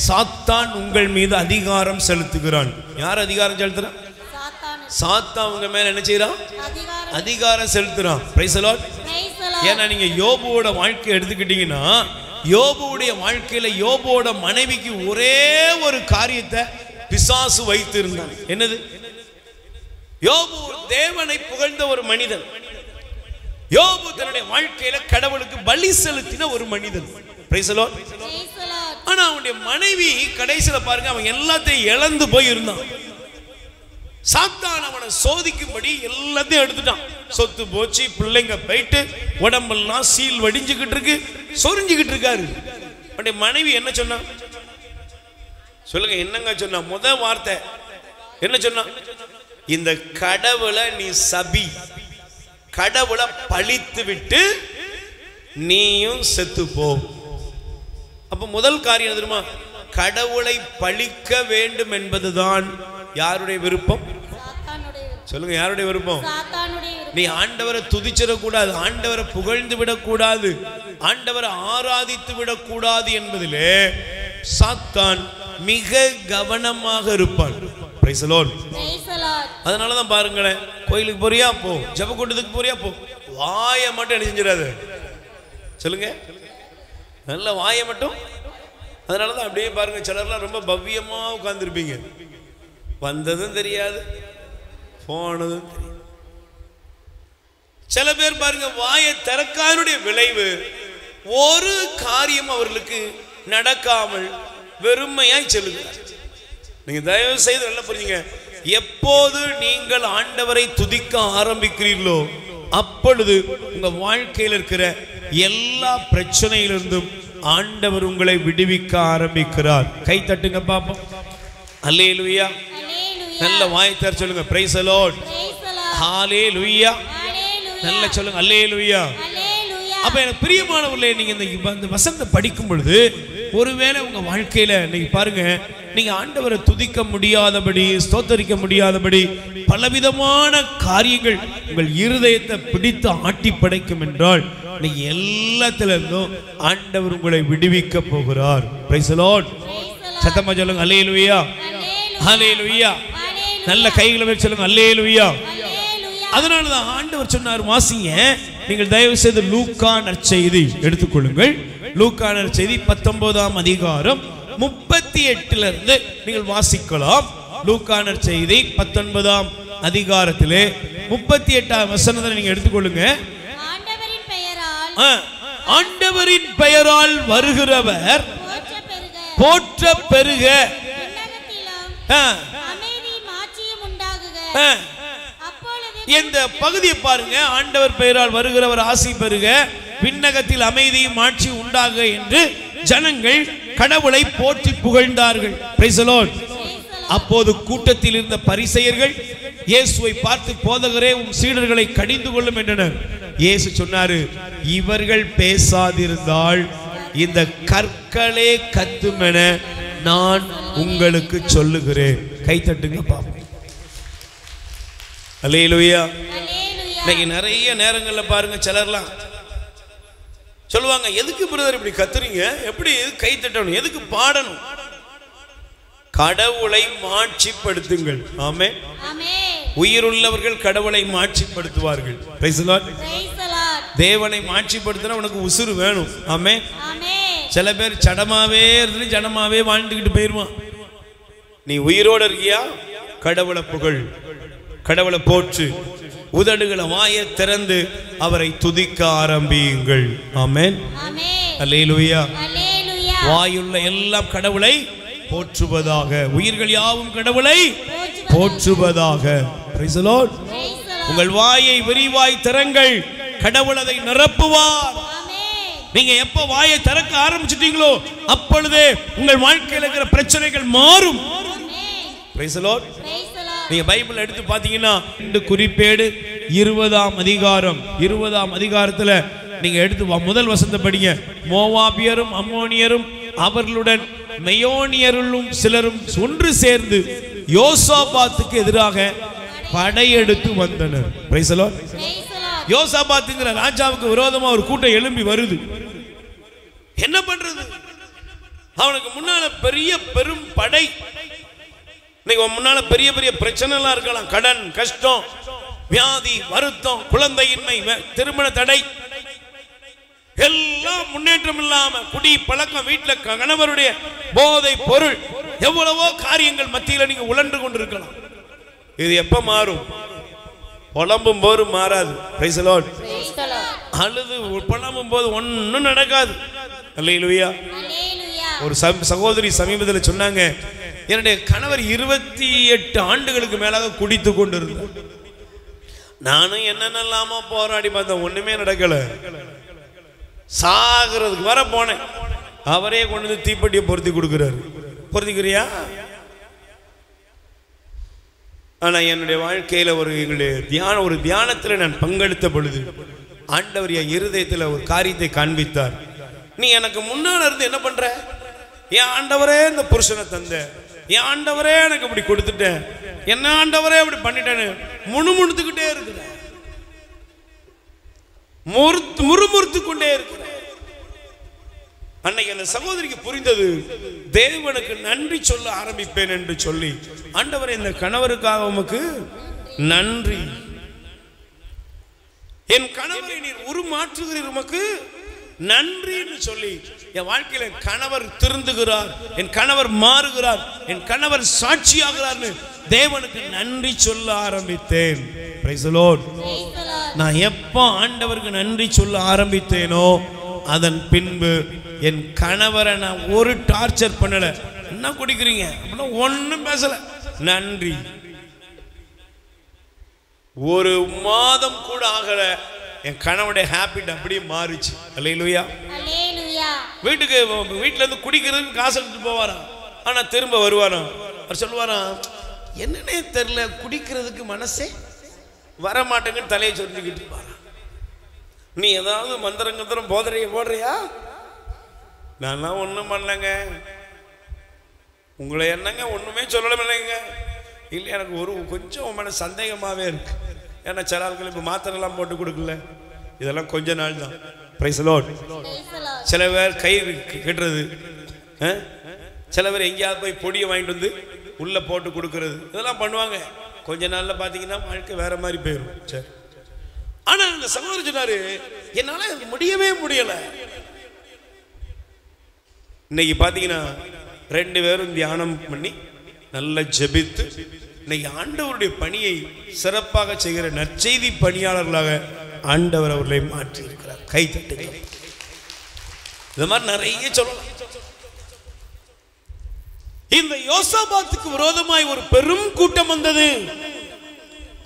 Speaker 1: சாத்தான் உங்கள் மீது அதிகாரம் செலுத்துகிறான். யார் அதிகாரம் செலுத்துறான்? சாத்தான் உங்க மேல என்ன செய்யறான்? அதிகாரம் செலுத்துறான். Price the Lord. ஏன்னா நீங்க யோபுவோட வாழ்க்கை எடுத்துக்கிட்டீங்கன்னா, யோபுவுடைய வாழ்க்கையில யோபுவோட மனைவிக்கு ஒரே ஒரு காரியத்தை பிசாசு வைத்து இருந்தான். என்னது? யோபு தேவனை புகழ்ந்த ஒரு மனிதன். யோபு தன்னுடைய வாழ்க்கையில கடவுளுக்கு பலி செலுத்தின ஒரு மனிதன். Price the Lord. ஆனா அவனுடைய மனைவி கடைசியில பாருங்க, அவன் எல்லாத்தையும் இழந்து போய் இருந்தான். சாத்தான் அவனை சோதிக்கும்படி எல்லாத்தையும் எடுத்துட்டான். சொத்து போச்சு, பிள்ளைங்க போயிட்டு, உடம்பெல்லாம் சீல் வடிஞ்சுக்கிட்டு இருக்கு, சொரிஞ்சுக்கிட்டு இருக்காரு. அவனுடைய மனைவி என்ன சொன்னா சொல்லுங்க? என்னங்க சொன்னா? முத வார்த்தை என்ன சொன்னா? இந்த கடவுளை நீ சபி, கடவுளை பழித்து விட்டு நீயும் செத்து போ. அப்ப முதல் காரியம் தெரியுமா? கடவுளை பழிக்க வேண்டும் என்பதுதான் யாருடைய விருப்பம்? சொல்லுங்க, யாருடைய விருப்பம்? நீ ஆண்டவரை துதிச்சிடக்கூடாது, ஆண்டவரை புகழ்ந்து விடக்கூடாது, ஆண்டவரை ஆராதித்து விடக்கூடாது என்பதிலே சாத்தான் மிக கவனமாக இருப்பான். Price the Lord. அதனாலதான் பாருங்களேன், கோயிலுக்கு போறியா போ, ஜெப கூட்டத்துக்கு போறியா போ, வாயை மட்டும் என்ன செஞ்சிடாத. சொல்லுங்க, நல்ல வாயை மட்டும். அதனாலதான் அப்படியே பாருங்க, சிலர்லாம் ரொம்ப பவ்யமா உட்கார்ந்துருப்பீங்க, வந்ததும் தெரியாது போனதும் தெரியாது. சில பேர் பாருங்க, வாயை திறக்காதனுடைய விளைவு ஒரு காரியம் அவர்களுக்கு நடக்காமல் வெறுமையாய் செல்லுகிறார். நீங்க தயவு செய்து நல்லா புரிஞ்சுங்க, எப்போது நீங்கள் ஆண்டவரை துதிக்க ஆரம்பிக்கிறீர்களோ அப்பொழுது உங்க வாழ்க்கையில் இருக்கிற எல்லா பிரச்சனையிலிருந்தும் ஆண்டவர் உங்களை விடுவிக்க ஆரம்பிக்கிறார். கை தட்டுங்க பாப்போம். அல்லேலூயா. நல்ல வாய் திறந்து சொல்லுங்க, பிரைஸ் தி லார்ட். ஹalleluya. நல்ல சொல்லுங்க அல்லேலூயா. அப்ப எனக்கு பிரியமானவர்களே, நீங்க இந்த வசனத்தை படிக்கும் பொழுது ஒருவேளை உங்க வாழ்க்கையில இன்னைக்கு பாருங்க, நீங்க ஆண்டவரை துதிக்க முடியாதபடி, ஸ்தோத்தரிக்க முடியாதபடி பலவிதமான காரியங்கள் உங்கள் இருதயத்தை பிடித்து ஆட்டி படைக்கும் என்றால் நீங்க எல்லாத்திலிருந்தும் ஆண்டவர் உங்களை விடுவிக்க போகிறார். Price the Lord. சத்தமா சொல்லுங்க அல்லேலூயா, அல்லேலூயா. நல்ல கைகளை வச்சு சொல்லுங்க அல்லேலூயா. அதனாலதான் ஆண்டவர் சொன்னார், வாசிங்க நீங்கள் தயவு செய்து லூக்கா நற்செய்தி எடுத்துக்கொள்ளுங்கள். லூக்கா நற்செய்தி 19ஆம் அதிகாரம் 38 இருந்து நீங்கள் வாசிக்கலாம். லூக்கா நற்செய்தி 19ஆம் அதிகாரத்திலே 38ஆம் வசனத்தை நீங்க எடுத்துக்கொள்ளுங்க. ஆண்டவரின் பெயரால் வருகிறவர் போற்ற பெருக, இந்த பகுதியை பாருங்க. ஆண்டவர் பெயரால் வருகிறவர் ஆசி பெருக, விண்ணகத்தில் அமைதியும் ஆட்சி உண்டாக என்று ஜனங்கள் கடவுளை போற்றி புகழ்ந்தார்கள். Price the Lord. அப்போது கூட்டத்தில் இருந்த பரிசேயர்கள் இயேசுவை பார்த்து, போதகரே உம் சீடர்களை கடிந்து கொள்ளும் என்றனர். இயேசு சொன்னாரு, இவர்கள் பேசாதிருந்தால் இந்த கற்களே கத்தும் என நான் உங்களுக்கு சொல்லுகிறேன். கை தட்டுங்க பாப்போம். அல்லேலூயா. இன்னைக்கு நிறைய நேரங்கள்ல பாருங்க, சிலர்லாம் சொல்லுவாங்க, எதுக்கு பிரதர் இப்படி கத்துறீங்க, எப்படி கை தட்டணும், எதுக்கு பாடணும்? கடவுளை மாட்சிப்படுத்துங்கள். ஆமென். உயிருள்ளவர்கள் கடவுளை மாட்சிப்படுத்துவார்கள். Price the Lord. தேவனை மாட்சிப்படுத்தினா உனக்கு உசுறு வேணும். ஆமென். சில பேர் சடமாவே இருந்து ஜடமாவே வாழ்ந்துக்கிட்டு போயிருவான். நீ உயிரோடு இருக்கியா, கடவுளை புகழ், கடவுளை போற்று, உதடுகளை வாயை திறந்து அவரை துதிக்க ஆரம்பியுங்கள். ஆமென். அல்லேலூயா. வாயுள்ள எல்லாம் கடவுளை போற்றுவதாக, உயிர்கள் யாவும் கடவுளை போற்றுவதாக. Price the Lord. உங்கள் வாயை விரிவாய் திறங்கள், கடவுள் அதை நிரப்புவார். நீங்க எப்ப வாயை திறக்க ஆரம்பிச்சிட்டீங்களோ அப்பொழுதே உங்கள் வாழ்க்கையில் இருக்கிற பிரச்சனைகள் மாறும். Price the Lord. நீங்க பைபிள் எடுத்து பாத்தீங்கன்னா இந்த குறிப்பேடு 20ஆம் அதிகாரம் 20ஆம் அதிகாரத்துல நீங்க எடுத்து முதல் வசனத்தை படிங்க. மோவாபியரும் அம்மோனியரும் அவர்களுடன் மெயோனியரும் சிலரும் ஒன்று சேர்ந்து யோசாபாத்துக்கு எதிராக படையெடுத்து வந்தனர். Price the Lord. யோசாபாத்துங்கிற ராஜாவுக்கு விரோதமா ஒரு கூட்டம் எழும்பி வருது. என்ன பண்றது? அவனுக்கு முன்னால பெரிய பெரும் படை. இன்னைக்கு முன்னால பெரிய பெரிய பிரச்சனை எல்லாம் இருக்கலாம். கடன், கஷ்டம், வியாதி, வருத்தம், குழந்தையின்மை, திருமண தடை, எல்லாம் முன்னேற்றம் இல்லாம குடி பழக்கம், வீட்டுல கணவருடைய போதை பொருள், எவ்வளவோ காரியங்கள் மத்தியில நீங்க உழன்று கொண்டிருக்கலாம். இது எப்ப மாறும்? புலம்பும் போது மாறாது. Price the Lord. அழுது புலம்பும் போது ஒன்னும் நடக்காது. அல்லேலூயா. ஒரு சகோதரி சமீபத்தில் சொன்னாங்க, என்னுடைய கணவர் 28 ஆண்டுகளுக்கு மேலாக குடித்து கொண்டிருந்தார். நானும் என்னென்னலாமா போராடி பார்த்தேன், ஒண்ணுமே நடக்கல. சாகிறதுக்கு வர போனேன், அவரே கொண்டு வந்து தீப்பெட்டியை பொருத்தி கொடுக்கிறாரு. பொருத்திக்கிறியா? ஆனா என்னுடைய வாழ்க்கையில ஒரு தியானத்துல நான் பங்கெடுத்த பொழுது ஆண்டவர் என் இருதயத்துல ஒரு காரியத்தை காண்பித்தார். நீ எனக்கு முன்னால இருந்து என்ன பண்ற? என் ஆண்டவரே இந்த புருஷனை தந்த, என் ஆண்டவரே எனக்கு இப்படி கொடுத்துட்டேன், என்ன ஆண்டவரே அப்படி பண்ணிட்டேன்னு முணுமுணுத்துக்கிட்டே இருக்கிற, முறுமுறுத்து கொண்டே இருக்கிற. அன்னைக்கு அந்த சகோதரிக்கு புரிந்தது, தேவனுக்கு நன்றி சொல்ல ஆரம்பிப்பேன் என்று சொல்லி, ஆண்டவரே இந்த கணவருக்காக உமக்கு நன்றி, என் கணவரை நீர் உருமாற்றுகிறீர் உமக்கு நன்றி என்று சொல்லி என் வாழ்க்கையில கணவர் திருந்துகிறார், என் கணவர் மாறுகிறார், என் கணவர் சாட்சியாகிறார், தேவனுக்கு நன்றி சொல்ல ஆரம்பித்தேன். Price the Lord. நான் எப்போ ஆண்டவருக்கு நன்றி சொல்ல ஆரம்பித்தேனோ அதன் பின்பு என் கணவரை நான் ஒரு டார்ச்சர் பண்ணல. என்ன குடிக்கிறீங்க அப்படின்னா ஒன்னும் பேசல, நன்றி. ஒரு மாதம் கூட ஆகல, என் கணவனுடைய ஹேபிட் அப்படியே மாறிச்சு. அல்லேலூயா. வீட்டுல இருந்து குடிக்கிறதுக்கு காசு எடுத்துட்டு போவாராம், ஆனா திரும்ப வருவாராம். அவர் சொல்லுவாராம், என்னன்னே தெரியல, குடிக்கிறதுக்கு மனசே வர மாட்டேங்கன்னு தலையை சொரிஞ்சுக்கிட்டு இருப்பாராம். நீ ஏதாவது மந்திரம் போதறைய போடுறியா? நான் ஒன்றும் பண்ணலங்க, உங்களை என்னங்க ஒண்ணுமே சொல்லலைங்க. இல்லை, எனக்கு ஒரு கொஞ்சம் உன் மேல சந்தேகமாவே இருக்கு. ஏன்னா சில ஆட்கள் இப்போ மாத்திரை எல்லாம் போட்டு கொடுக்கல, இதெல்லாம் கொஞ்ச நாள் தான். Price the Lord. சில பேர் கை கட்டுறது, சில பேர் எங்கேயாவது போய் பொடியை வாங்கிட்டு வந்து உள்ள போட்டு கொடுக்கறது, இதெல்லாம் பண்ணுவாங்க. கொஞ்ச நாள்ல பாத்தீங்கன்னா வாழ்க்கை வேற மாதிரி போயிடும். சரி, ஆனா அந்த சகோதரர் சொன்னாரு, என்னால முடியவே முடியல. இன்னைக்கு பாத்தீங்கன்னா 2 பேரும் தியானம் பண்ணி நல்ல ஜெபித்து இன்னைக்கு ஆண்டவருடைய பணியை சிறப்பாக செய்கிற நற்செய்தி பணியாளர்களாக ஆண்டவர் அவர்களை மாற்றி இருக்கிறார். கை தட்டுங்க. இந்த மாதிரி நிறைய சொல்லலாம். இந்த யோசாபாத்துக்கு விரோதமாய் ஒரு பெரும் கூட்டம் வந்தது.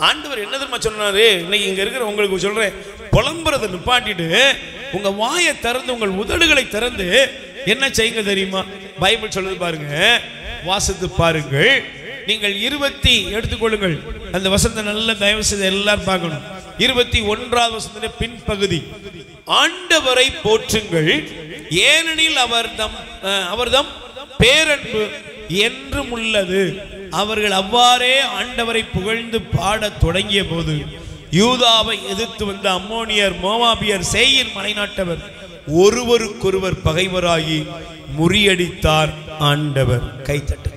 Speaker 1: ஆண்டவர் என்ன தெரியுமா சொன்னாரு? இன்னைக்கு இங்க இருக்கிற உங்களுக்கு சொல்றேன், புலம்புறதை நிப்பாட்டிட்டு உங்க வாயை திறந்து உங்கள் உதடுகளை திறந்து என்ன செய்யுங்க தெரியுமா? பைபிள் சொல்லுது பாருங்க, வாசித்து பாருங்கள். நீங்கள் 20 எடுத்துக்கொள்ளுங்கள். அந்த வசனத்தை நல்ல தயவு செய்து எல்லாரும் பார்க்கணும். 21வது வசனத்தின் பின்பகுதி, ஆண்டவரை போற்றுங்கள் ஏனெனில் அவர்தம் பேரன்பு என்றும் உள்ளது. அவர்கள் அவ்வாறே ஆண்டவரை புகழ்ந்து பாடத் தொடங்கிய போது யூதாவை எதிர்த்து வந்த அம்மோனியர், மோவாபியர், சேயீர் மலைநாட்டவர் ஒருவருக்கொருவர் பகைவராகி முறியடித்தார் ஆண்டவர். கைத்தட்டு.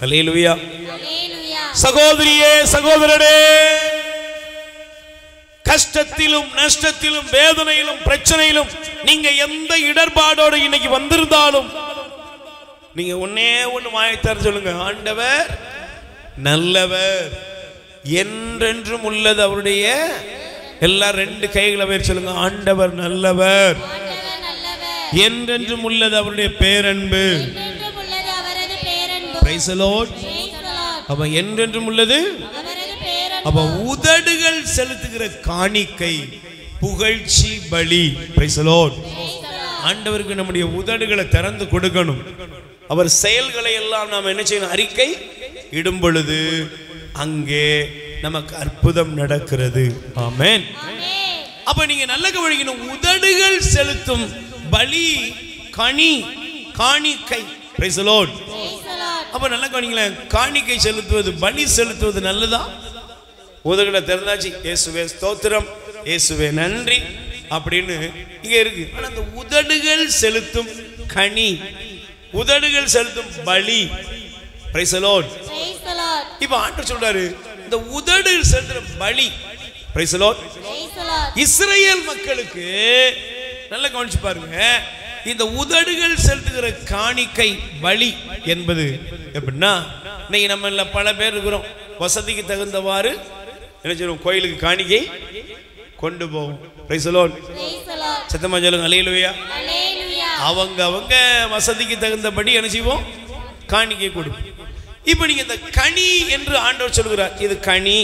Speaker 1: அல்லேலூயா. சகோதரியே, சகோதரனே, கஷ்டத்திலும் நஷ்டத்திலும் வேதனையிலும் பிரச்சனையிலும் நீங்க எந்த இடர்பாடோடு இன்னைக்கு வந்திருந்தாலும் நீங்க ஒன்னே ஒண்ணு வாய்த்தார் சொல்லுங்க, ஆண்டவர் நல்லவர், என்றென்றும் உள்ளது அவருடைய. எல்லாம் 2 கைகளை பேர் சொல்லுங்க, ஆண்டவர் நல்லவர், என்றென்றும் உள்ளது அவருடைய பேரன்பு. Price the Lord. அப்ப என்றென்றும் உள்ளது. அப்ப உதடுகள் செலுத்துகிற காணிக்கை புகழ்ச்சி பலி. Praise the Lord. ஆண்டவருக்கு நம்முடைய உதடுகளை திறந்து கொடுக்கணும். அவர் செயல்களை எல்லாம் நாம் என்ன செய்யணும்? அறிக்கை இடும் பொழுது அங்கே நமக்கு அற்புதம் நடக்கிறது. ஆமென். அப்ப நீங்க நல்ல கவனிக்கணும், உதடுகள் செலுத்தும் பலி காணிக்கை. Price the Lord. அப்ப நல்ல கவனிங்களேன், காணிக்கை செலுத்துவது, பலி செலுத்துவது நல்லதா? உதடுகளை திறந்தாச்சு, இயேசுவே ஸ்தோத்திரம், இயேசுவே நன்றி அப்படின்னு இங்க இருக்கு. ஆனா அந்த உதடுகள் செலுத்தும் உதடுகள் செலுத்தும் பலி. Praise the Lord. இப்ப ஆண்டவர் சொல்றாரு, இந்த உதடுகள் செலுத்துற பலி. Praise the Lord. இஸ்ரவேல் மக்களுக்கு நல்ல கவனிச்சு பாருங்க, இந்த உதடுகள் செலுத்துகிற காணிக்கை பலி என்பது எப்படின்னா, இன்னைக்கு நம்ம பல பேர் இருக்கிறோம், வசதிக்கு தகுந்தவாறு என்ன செய்வோம்? கோயிலுக்கு காணிக்கை கொண்டு போவோம். Price the Lord. சத்தமா சொல்லுங்க, அல்லேலூயா. அவங்க வசதிக்கு தகுந்தபடி என்ன செய்வோம்? காணிக்கை கொடுப்போம். இப்ப நீங்க இந்த கனி என்று ஆண்டவர் சொல்கிறார், இது கனி,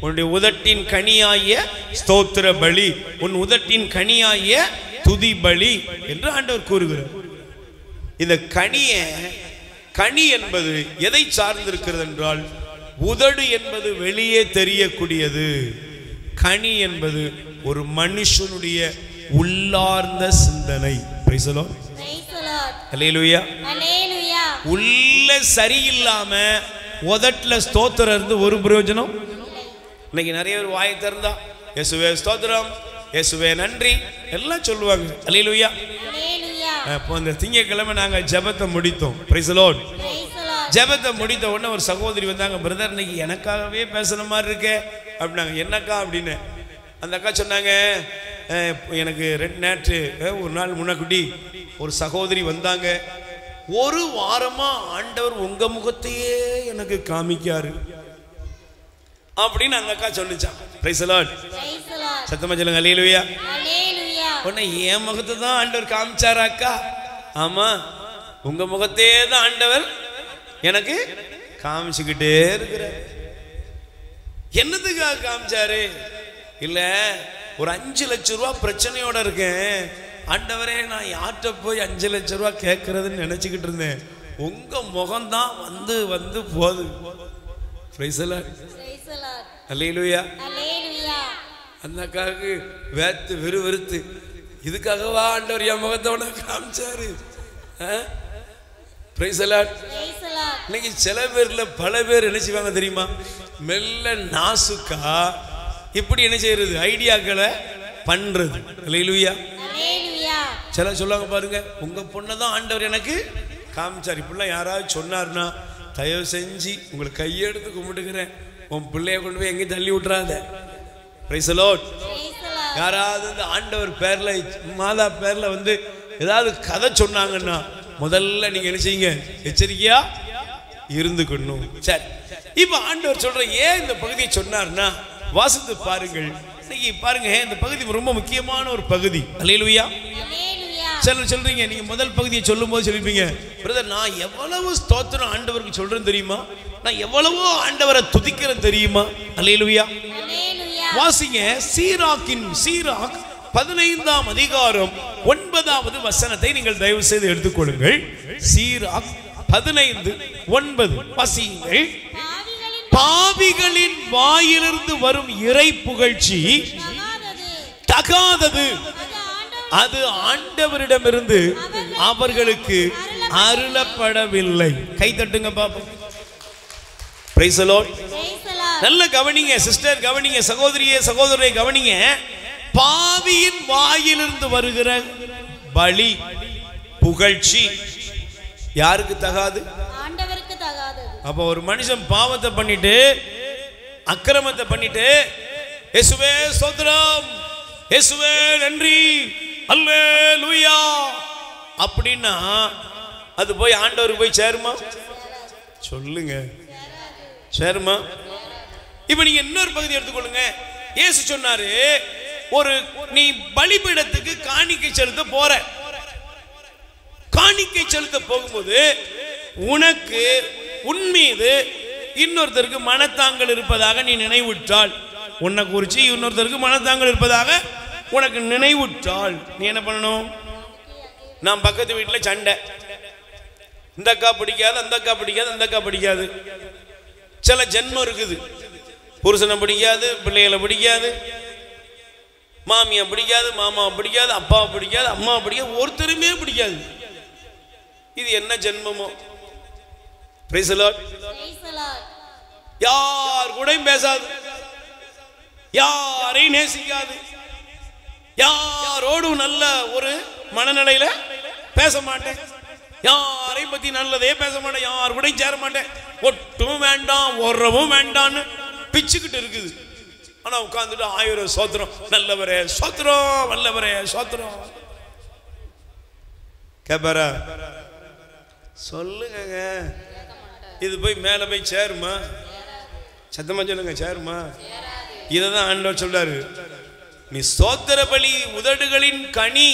Speaker 1: உன்னுடைய உதட்டின் கனியாகிய ஸ்தோத்திர பலி, உன் உதட்டின் கனியாகிய துதி பலி என்று ஆண்டவர் கூறுகிறார். இந்த கனி என்பது எதை சார்ந்திருக்கிறது என்றால், உதடு என்பது வெளியே தெரியக்கூடியது. கனி என்பது ஒரு மனுஷனுடைய உள்ளார்ந்த சிந்தனை. Praise the lord. அல்லேலூயா. உள்ள சரியில்லாம உதட்டுல ஸ்தோத்திரம் இருந்து ஒரு பிரயோஜனம். இன்னைக்கு நிறைய பேர் வாயை திறந்தா இயேசுவே ஸ்தோத்திரம், இயேசுவே நன்றி எல்லாம் சொல்லுவாங்க. அல்லேலூயா. இப்போ இந்த திங்கட்கிழமை நாங்க ஜெபத்தை முடித்தோம். Price the Lord. ஜெபத்தை முடித்த உடனே ஒரு சகோதரி வந்தாங்க, பிரதர் இன்னைக்கு எனக்காகவே பேசுற மாதிரி இருக்கே அப்படின்னாங்க. என்னக்கா அப்படின்னு அந்த அக்கா சொன்னாங்க, எனக்கு நேற்று ஒரு நாள் முன்னாடி ஒரு சகோதரி வந்தாங்க, ஒரு வாரமா ஆண்டவர் உங்க முகத்தையே எனக்கு காமிக்காரு அப்படின்னு அந்த அக்கா சொல்லிச்சான். Price the Lord. சத்தமா சொல்லுங்க, அல்லேலூயா. உடனே என் முகத்தை தான் ஆண்டவர் காமிச்சாரா அக்கா? ஆமா, உங்க முகத்தையே தான் ஆண்டவர் எனக்கு காமிச்சுக்கிட்டே இருக்கிற. என்னதுக்காக காமிச்சாரு? இல்ல, ஒரு 5 லட்சம் ரூபா பிரச்சனையோட இருக்கேன் ஆண்டவரே, நான் யார்கிட்ட போய் 5 லட்சம் ரூபா கேட்கறதுன்னு நினைச்சுக்கிட்டு இருந்தேன், உங்க முகம்தான் வந்து வந்து போகுது. Praise the lord. அல்லேலூயா. அந்த அக்காவுக்கு வேத்து விறுவிறுத்து, இதுக்காகவா ஆண்டவர் என் முகத்தை காமிச்சாரு? Price the Lord. இன்னைக்கு சில பேர்ல பல பேர் என்ன செய்வாங்க தெரியுமா? மெல்ல நாசுக்கா இப்படி என்ன செய்யறது, ஐடியாக்களை பண்றது. அல்லேலூயா. சில சொல்லுவாங்க பாருங்க, உங்க பொண்ணை தான் ஆண்டவர் எனக்கு காமிச்சார். இப்படிலாம் யாராவது சொன்னார்னா தயவு செஞ்சு உங்களுக்கு கையெடுத்து கும்பிட்டுக்கிறேன், உன் பிள்ளைய கொண்டு போய் எங்கேயும் தள்ளி விட்டுறாத. Price the Lord. யாராவது இந்த ஆண்டவர் பேர்ல மாதா பேர்ல வந்து ஏதாவது கதை சொன்னாங்கன்னா முதல்ல நீங்க என்ன செய்யுங்க, எச்சரிக்கையா இருந்துக்கணும். சரி, இப்ப ஆண்டவர் சொல்ற ஏன் இந்த பகுதியை சொன்னார்னா வாசித்து பாருங்கள். இன்னைக்கு பாருங்க, இந்த பகுதி ரொம்ப முக்கியமான ஒரு பகுதி. அல்லேலூயா. சிலர் சொல்றீங்க, நீங்க முதல் பகுதியை சொல்லும் போது சொல்லிருப்பீங்க, பிரதர் நான் எவ்வளவு ஸ்தோத்திரம் ஆண்டவருக்கு சொல்றேன் தெரியுமா, நான் எவ்வளவோ ஆண்டவரை துதிக்கிறேன் தெரியுமா. அல்லேலூயா. வாசிங்க, சீராக் 15ஆம் அதிகாரம் 9வது வசனத்தை நீங்கள் தயவு செய்து எடுத்துக்கொள்ளுங்கள். சீராக் 15:9 வாசியுங்கள். பாவிகளின் வாயிலிருந்து வரும் இறை புகழ்ச்சி தகாதது, அது ஆண்டவரிடமிருந்து அவர்களுக்கு அருளப்படவில்லை. கை தட்டுங்க பாப்போம். Price the lord. நல்ல கவனிங்க சிஸ்டர், கவனிங்க சகோதரியே சகோதரரை கவனிங்க. பாவியின் வாயிலிருந்து வருகிற பலி புகழ்ச்சி யாருக்கு தகாது?
Speaker 3: ஆண்டவருக்கு தகாதது.
Speaker 1: அப்ப ஒரு மனுஷன் பாவத்தை பண்ணிட்டு அக்கிரமத்தை பண்ணிட்டு இயேசுவே ஸ்தோத்திரம், இயேசுவே நன்றி, அல்லேலூயா அப்படின்னா அது போய் ஆண்டவருக்கு போய் சேருமா? சொல்லுங்க, சேருமா? இப்ப நீங்க இன்னொரு பகுதி எடுத்துக்கொள்ளுங்க. இயேசு சொன்னாரு, ஒரு நீ பலிபீடத்துக்கு காணிக்கை செலுத்த போற, காணிக்கை செலுத்த போகும்போது உனக்கு உன் மீது இன்னொருத்தருக்கு மனத்தாங்கல் இருப்பதாக நீ நினைவுற்றால், உன்னை குறிச்சு இன்னொருத்தருக்கு மனத்தாங்கல் இருப்பதாக உனக்கு நினைவுற்றால் நீ என்ன பண்ணணும்? நான் பக்கத்து வீட்டில் சண்டை, இந்த அக்கா பிடிக்காது, அந்த அக்கா பிடிக்காது, அந்த அக்கா பிடிக்காது. சில ஜென்மம் இருக்குது, புருஷனை பிடிக்காது, பிள்ளைகளை பிடிக்காது, மாமியை பிடிக்காது, மாமாவை பிடிக்காது, அப்பாவை பிடிக்காது, அம்மாவை பிடிக்காது, ஒருத்தருமே பிடிக்காது. இது என்ன ஜென்மமோ? Price the Lord. யார் கூடயும் பேசாது, யாரையும் நேசிக்காது, யாரோடும் நல்ல ஒரு மனநிலையில பேச மாட்டேன், யாரையும் பத்தி நல்லதே பேச மாட்டேன், யார் கூடயும் சேர மாட்டேன், ஒட்டும் வேண்டாம் ஒரவும் வேண்டான்னு பிச்சுக்கிட்டு இருக்குது. ஆனா உட்கார்ந்துட்டு 1000 சோத்திரம், நல்லவரே சோத்திரம், வல்லவரே சோத்திரம். கேப்பாரா? சொல்லுங்க, இது போய் மேல போய் சேருமா? சத்தமா சொல்லுங்க, சேருமா? இததான் ஆண்டவர் சொல்றாரு, நீ ஸ்தோத்திர பலி உதடுகளின் கனி,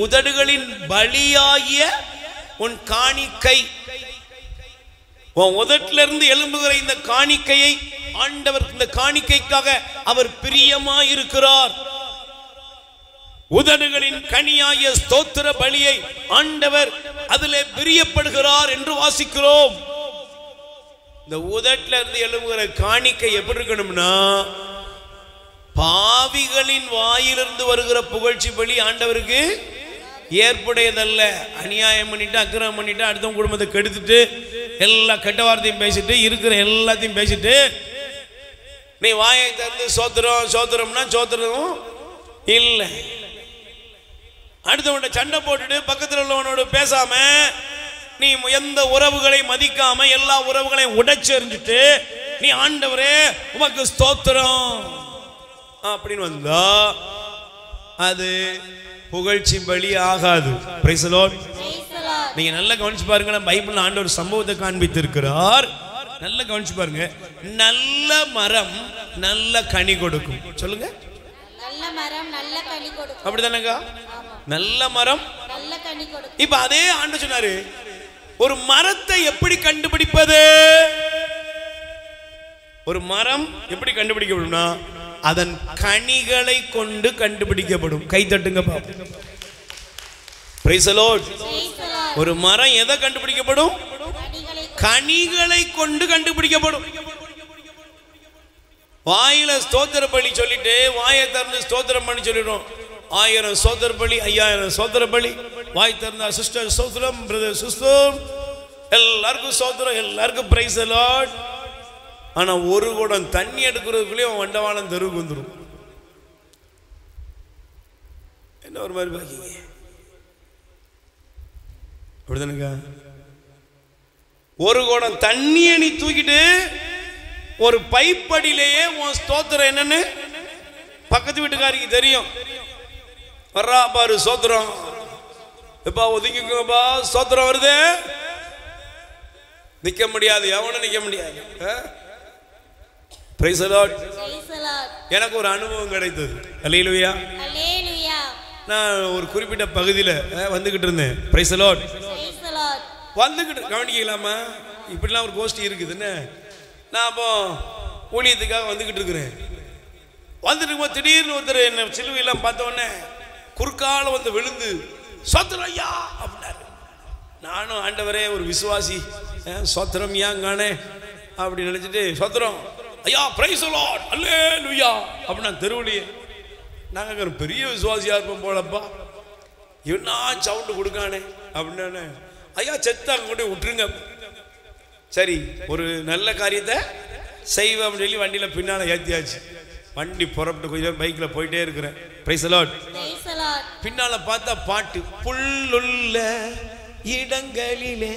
Speaker 1: உதடுகளின் பலியாகிய உன் காணிக்கை, உன் உதட்டில இருந்து எழும்புகிற இந்த காணிக்கையை ஆண்டவர், இந்த காணிக்கைக்காக அவர் பிரியமாயிருக்கிறார். உதடுகளின் கனியாகிய ஸ்தோத்திர பலியை ஆண்டவர் அதிலே பிரியப்படுகிறார் என்று வாசிக்கிறோம். இந்த உதட்டில இருந்து எழும்புகிற காணிக்கை எப்படி இருக்கணும்னா, பாவிகளின் வாயிலிருந்து வருகிற புகழ்ச்சி பலி ஆண்டவருக்கு ஏற்புடையதல்ல. அநியாயம் பண்ணிட்டு அக்கிரமம் பண்ணிட்டு அடுத்தவங்க குடும்பத்தை கெடுத்துட்டு எல்லா கெட்ட வார்த்தையும் பேசிட்டு இருக்கிற எல்லாத்தையும் பேசிட்டு நீ வாயை திறந்து சோத்திரம் சோத்திரம்னா சோத்திரம் இல்லை. அடுத்தவன்ட சண்டை போட்டுட்டு பக்கத்தில் உள்ளவனோட பேசாம நீ எந்த உறவுகளை மதிக்காம எல்லா உறவுகளையும் உடைச்செறிஞ்சிட்டு நீ ஆண்டவரே உமக்கு ஸ்தோத்திரம் அப்படின்னு வந்தா அது புகழ்ச்சி பலி ஆகாது. Price the Lord. நீங்க நல்லா கவனிச்சு பாருங்க, பைபிள்ல ஆண்டவர் சம்பவத்தை காண்பித்திருக்கிறார். நல்லா கவனிச்சு பாருங்க. நல்ல மரம் நல்ல கனி கொடுக்கும். சொல்லுங்க,
Speaker 3: நல்ல மரம் நல்ல கனி கொடுக்கும்.
Speaker 1: அப்படிதானேங்க? நல்ல மரம்
Speaker 3: நல்ல கனி கொடுக்கும்.
Speaker 1: இப்ப அதே ஆண்டவர் சொன்னாரு, ஒரு மரத்தை எப்படி கண்டுபிடிப்பது? ஒரு மரம் எப்படி கண்டுபிடிக்கப்படும்னா அதன் கனிகளை கொண்டு கண்டுபிடிக்கப்படும். கை தட்டுங்க பாப்போம். Price the Lord. ஒரு மரம் எதை கண்டுபிடிக்கப்படும்? கனிகளை கொண்டு கண்டுபிடிக்கப்படும். வாயில ஸ்தோத்திர பலி சொல்லிட்டு வாயை திறந்து ஸ்தோத்திரம் பண்ணி சொல்லிடுறோம். 1000 ஸ்தோத்திர பலி, 5000 ஸ்தோத்திர பலி. வாய் திறந்தா சிஸ்டர் ஸ்தோத்திரம், பிரதர் ஸ்தோத்திரம், எல்லாருக்கும் சோத்திரம், எல்லாருக்கும் பிரைஸ் தி லார்ட். ஆனா ஒரு குடம் தண்ணி எடுக்கிறதுக்குள்ளேயும் வண்டவாளம் தெருவுக்கு வந்துடும். என்ன ஒரு மாதிரி பாக்கீங்க, அப்படிதானுங்க? ஒரு குடம் தண்ணியை நீ தூக்கிட்டு ஒரு பைப்படியிலேயே உன் ஸ்தோத்திரம் என்னன்னு பக்கத்து வீட்டுக்காரிக்கு தெரியும். வர்றா பாரு ஸ்தோத்திரம், எப்பா ஒதுங்கிப்பா ஸ்தோத்திரம் வருது. நிக்க முடியாது, எவனும் நிக்க முடியாது. Price the Lord. எனக்கு ஒரு அனுபவம் கிடைத்தது. அல்லேலூயா. நான் ஒரு குறிப்பிட்ட பகுதியில் வந்துகிட்டு இருந்தேன். Price the Lord. வந்துகிட்டு கவனிக்கலாமா, இப்படிலாம் ஒரு கோஷ்டி இருக்குதுன்னு. நான் அப்போ ஊழியத்துக்காக வந்துகிட்டு இருக்கிறேன். வந்துட்டு இருக்கும்போது திடீர்னு ஒருத்தர் என்ன சிலுவையெல்லாம் பார்த்தோன்னே குறுக்கால வந்து விழுந்து சோத்திரம் ஐயா அப்படின்னாரு. நானும் ஆண்டவரே ஒரு விசுவாசி, சோத்திரம் ஐயாங்கானே அப்படி நினைச்சிட்டு சோத்திரம் ஐயா பிரைஸ் தி லார்ட் அல்லேலூயா அப்படின்னா தெருவுலையே. நாங்கள் ஒரு பெரிய விசுவாசியா இருப்போம் போலப்பா, என்ன சவுண்டு கொடுக்கானே அப்படின்னு. ஐயா செத்தாங்க கொண்டு விட்டுருங்க. சரி, ஒரு நல்ல காரியத்தை செய்வோம் சொல்லி வண்டியில் பின்னால் ஏற்றியாச்சு. வண்டி புறப்பட்டு கொஞ்சம் பைக்கில் போயிட்டே இருக்கிறேன். Price the Lord. பின்னால் பார்த்தா பாட்டு, புல்லுள்ள இடங்களிலே.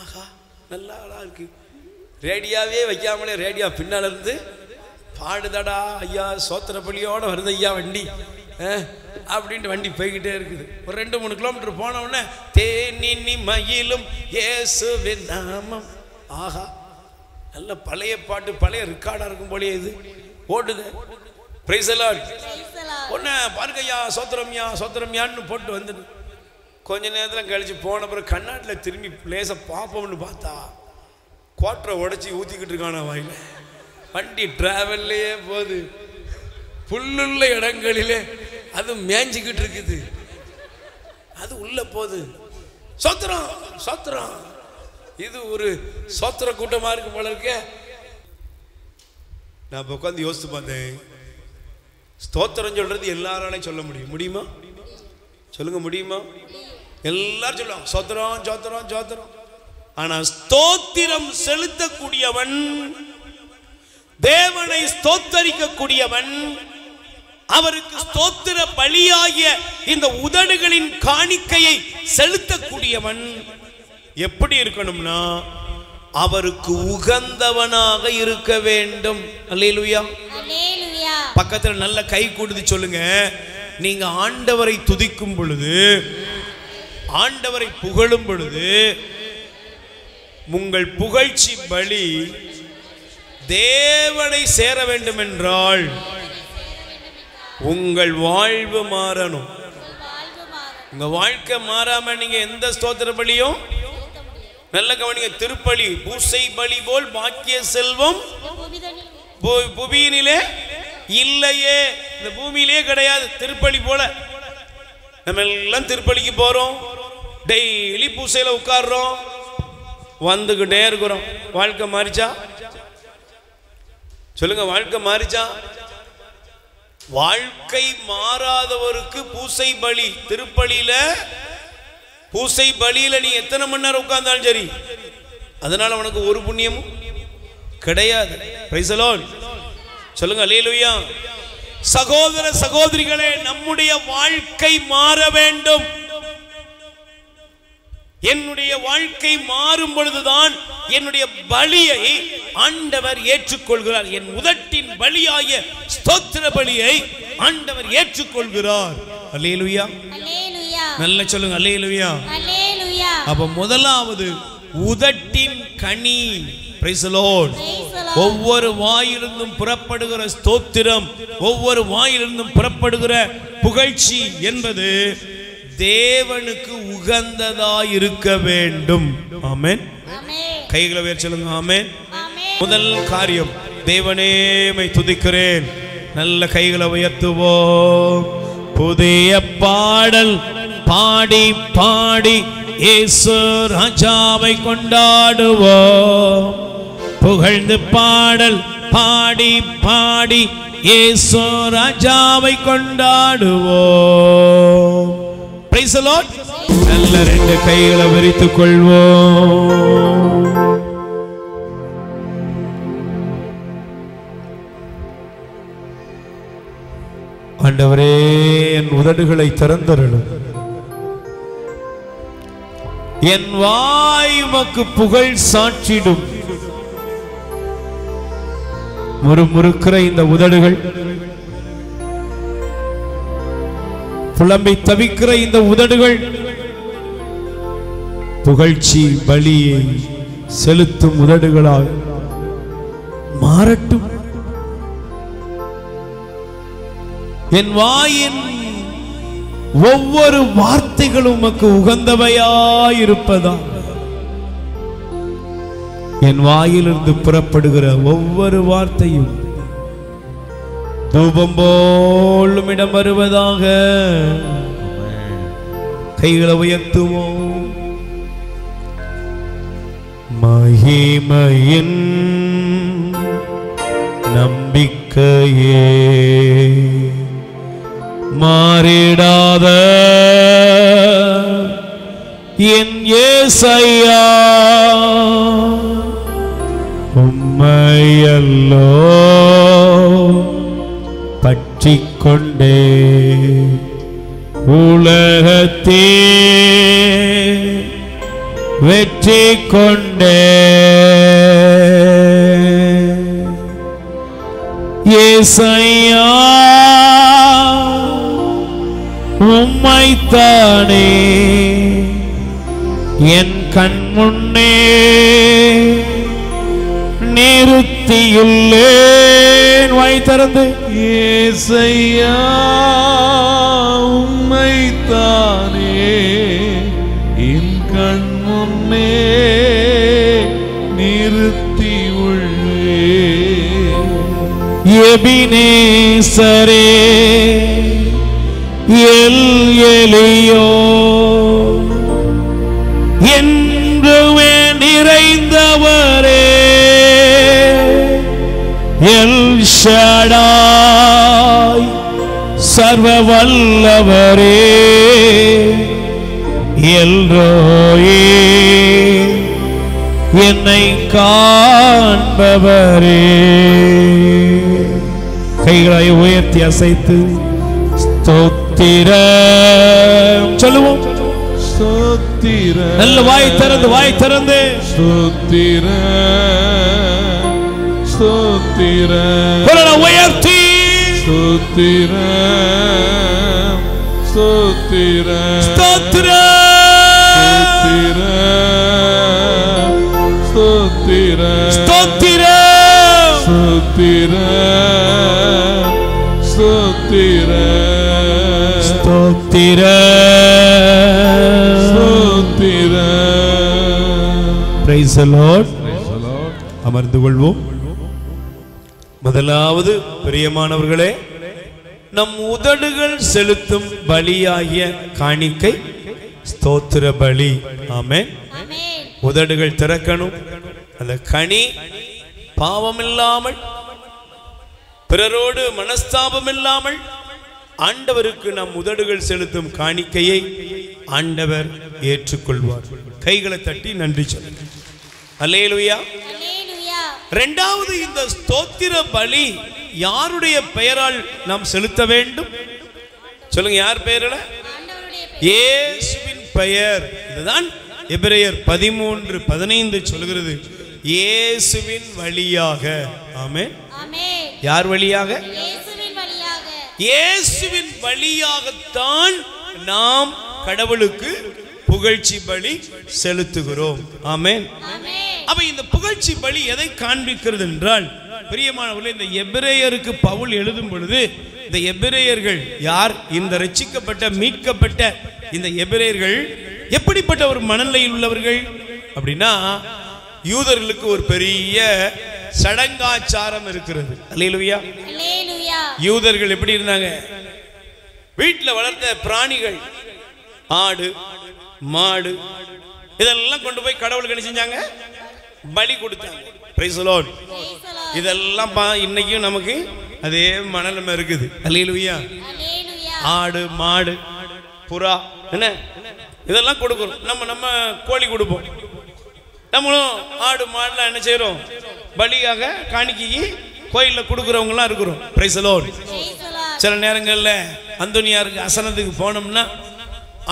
Speaker 1: ஆஹா, நல்லா இருக்கு. ரேடியாவே வைக்காமலே ரேடியா பின்னால் இருந்து பாடுதடா ஐயா, சோத்திர பள்ளியோட வருது ஐயா வண்டி அப்படின்ட்டு வண்டி போய்கிட்டே இருக்குது. ஒரு 2-3 கிலோமீட்டர் போன உடனே தேனி மயிலும் இயேசுவின் நாமம். ஆஹா, நல்ல பழைய பாட்டு, பழைய ரெக்கார்டா இருக்கும் போலயே இது ஓடுது. Price the Lord. ஒன்னு பாருங்க ஐயா சோத்திரம்யா சோத்திரம்யான்னு போட்டு வந்துடு. கொஞ்ச நேரத்தில் கழிச்சு போன பிறகு கண்ணாடியில் திரும்பி லேச பார்ப்போம்னு பார்த்தா குவாட்டரை உடைச்சி ஊற்றிக்கிட்டு இருக்கான வாயில. வண்டி டிராவல்லையே போகுது, புல்லுள்ள இடங்களிலே அது மேய்ஞ்சிக்கிட்டு இருக்குது, அது உள்ள போகுது. சோத்திரம் சோத்திரம், இது ஒரு சோத்திர கூட்டமா இருக்கு போல இருக்க. நான் உட்காந்து யோசித்து பார்த்தேன், ஸ்தோத்திரம் சொல்றது எல்லாராலையும் சொல்ல முடியுமா? சொல்லுங்க, முடியுமா? எல்லாரும் சொல்லுவாங்க சோத்திரம் சோத்திரம் சோத்திரம். ஆனா ஸ்தோத்திரம் செலுத்தக்கூடியவன், தேவனை ஸ்தோத்தரிக்கக்கூடியவன், அவருக்கு ஸ்தோத்திர பலியாகிய இந்த உதடுகளின் காணிக்கையை செலுத்தக்கூடியவன் எப்படி இருக்கணும்னா அவருக்கு உகந்தவனாக இருக்க வேண்டும். அல்லேலூயா. பக்கத்தில் நல்ல கை கொடுத்து சொல்லுங்க, நீங்க ஆண்டவரை துதிக்கும் பொழுது, ஆண்டவரை புகழும் பொழுது உங்கள் புகழ்ச்சி பலி தேவனை சேர வேண்டும் என்றால் உங்கள் வாழ்வு மாறணும். உங்க வாழ்க்கை மாறாம நீங்க எந்த ஸ்தோத்திர பலியும், நல்ல கவனிங்க, திருப்பலி பூசை பலி போல் பாக்கிய செல்வம் புவியினிலே இல்லையே. இந்த பூமியிலே கிடையாது திருப்பலி போல. நம்ம எல்லாம் திருப்பலிக்கு போறோம், டெய்லி பூசையில உட்கார்றோம், வந்துகிட்டே இருக்கிறோம். வாழ்க்கை மாறிச்சா? சொல்லுங்க, வாழ்க்கை மாறிச்சா? வாழ்க்கை மாறாதவருக்கு பூசை பலி, திருப்பலியில பூசை பலியில நீ எத்தனை மணி நேரம் உட்கார்ந்தாலும் சரி, அதனால உனக்கு ஒரு புண்ணியமும் கிடையாது. Price the Lord. சொல்லுங்க அல்லேலூயா. சகோதர சகோதரிகளே, நம்முடைய வாழ்க்கை மாற வேண்டும். என்னுடைய வாழ்க்கை மாறும் பொழுதுதான் என்னுடைய பலியை ஆண்டவர் ஏற்றுக்கொள்கிறார். என் உதட்டின் பலியாகிய ஸ்தோத்திர பலியை ஆண்டவர் ஏற்றுக்கொள்கிறார். அல்லேலூயா. நல்ல சொல்லுங்க அல்லேலூயா. அப்ப முதலாவது உதட்டின் கனி. Price the Lord. ஒவ்வொரு வாயிலிருந்தும் புறப்படுகிற ஸ்தோத்திரம், ஒவ்வொரு வாயிலிருந்தும் புறப்படுகிற புகழ்ச்சி என்பது தேவனுக்கு உகந்ததாய் இருக்க வேண்டும். ஆமென். கைகளை உயர்த்தி சொல்லுங்க ஆமென். முதல் காரியம், தேவனே உம்மை துதிக்கிறேன். நல்ல கைகளை உயர்த்துவோம். புதிய பாடல் பாடி பாடி இயேசு ராஜாவை கொண்டாடுவோம். புகழ்ந்து பாடல் பாடி பாடி இயேசு ராஜாவை கொண்டாடுவோம். Praise the Lord. நல்ல ரெண்டு கைகளை விரித்துக் கொள்வோம். ஆண்டவரே, என் உதடுகளை திறந்தருளும். என் வாய் உமக்கு புகழ் சாற்றிடும். முறுமுறுக்கிற இந்த உதடுகள், புலம்பி தவிக்கிற இந்த உதடுகள் புகழ்ச்சி பலியை செலுத்தும் உதடுகளால் மாறட்டும். என் வாயின் ஒவ்வொரு வார்த்தைகளும் உமக்கு உகந்தவையாயிருப்பதா. என் வாயிலிருந்து புறப்படுகிற ஒவ்வொரு வார்த்தையும் தூபம் போலும் இடம் வருவதாக. கைகளை உயர்த்துவோம். மகிமையின் நம்பிக்கையே, மாறிடாத என் இயேசையா, உம்மையல்லோ பற்றிக் கொண்டே உலகத்தே வெற்றி கொண்டே. இயேசையா, உம்மைத்தானே என் கண் முன்னே நிறுத்தியுள்ளேன். வாய் திறந்து,
Speaker 2: இயேசையா, உம்மைத்தானே என் கண் முன்னே நிறுத்தியுள்ளேன்.
Speaker 1: எபினேசரே, எல் எலியோ, என்றுமே நிறைந்தவரே, எல் ஷடாய், சர்வ வல்லவரே, எல் ரோயே, என்னை காண்பவரே. கைகளை உயர்த்தி அசைத்து ஸ்தோத்திரம் சொல்லுவோம்.
Speaker 2: ஸ்தோத்திரம்.
Speaker 1: நல்ல வாய் திறந்து, வாய் திறந்து
Speaker 2: ஸ்தோத்திரம், ஸ்தோத்திரம்.
Speaker 1: உயர்த்தி
Speaker 2: ஸ்தோத்திரம், ஸ்தோத்திரம்,
Speaker 1: ஸ்தோத்திரம்,
Speaker 2: ஸ்தோத்திரம்,
Speaker 1: ஸ்தோத்திரம்,
Speaker 2: ஸ்தோத்திரம், ஸ்தோத்திரம், ஸ்தோத்திரம்.
Speaker 1: Praise the Lord. அமர்ந்து கொள்வோம். முதலாவது, பிரியமானவர்களே, நம் உதடுகள் செலுத்தும் பலியாகிய காணிக்கை ஸ்தோத்திர பலி. ஆமென். உதடுகள் திறக்கணும். அந்த கனி பாவம் இல்லாமல், பிறரோடு மனஸ்தாபம் இல்லாமல் ஆண்டவருக்கு நம் உதடுகள் செலுத்தும் காணிக்கையை ஆண்டவர் ஏற்றுக்கொள்வார். கைகளை தட்டி நன்றி சொல்லுங்க. அல்லேலூயா. இரண்டாவது, இந்த ஸ்தோத்திர பலி யாருடைய பெயரால் நாம் செலுத்த வேண்டும்? சொல்லுங்க, யார் பெயரால? இயேசுவின் பெயர். இதுதான் எபிரேயர் 13:15 சொல்கிறது. இயேசுவின் வழியாக. ஆமென். யார் வழியாக? இயேசுவின் வழியாகத்தான் நாம் கடவுளுக்கு புகழ்ச்சி பலி செலுத்துகிறோம். ஆமென். அப்ப இந்த புகழ்ச்சி பலி எதை காண்பிக்கிறது என்றால், பிரியமானவர்களே, இந்த எபிரேயருக்கு பவுல் எழுதும் பொழுது இந்த எபிரேயர்கள் யார்? இந்த ரட்சிக்கப்பட்ட மீட்கப்பட்ட இந்த எபிரேயர்கள் எப்படிப்பட்ட ஒரு மனநிலையில் உள்ளவர்கள் அப்படின்னா, யூதர்களுக்கு ஒரு பெரிய சடங்காச்சாரம் இருக்கிறது. அல்லேலூயா. யூதர்கள் எப்படி இருந்தாங்க? வீட்டில் வளர்த்த பிராணிகள், ஆடு மாடு, இதெல்லாம் கொண்டு போய் கடவுளுக்கு என்ன செஞ்சாங்க? பலி கொடுத்தாங்க. Price the Lord. இதெல்லாம் இன்னைக்கும் நமக்கு அதே மனநிலை இருக்குது. அல்லேலூயா. ஆடு மாடு புறா என்ன இதெல்லாம் கொடுக்குறோம். நம்ம கோழி கொடுப்போம். நம்மளும் ஆடு மாடுலாம் என்ன செய்கிறோம்? பலியாக காணிக்கைக்கு கோயிலில் கொடுக்குறவங்களாம் இருக்கிறோம். Price the Lord. சில நேரங்களில் அந்தோனியாருக்கு அசனத்துக்கு போனோம்னா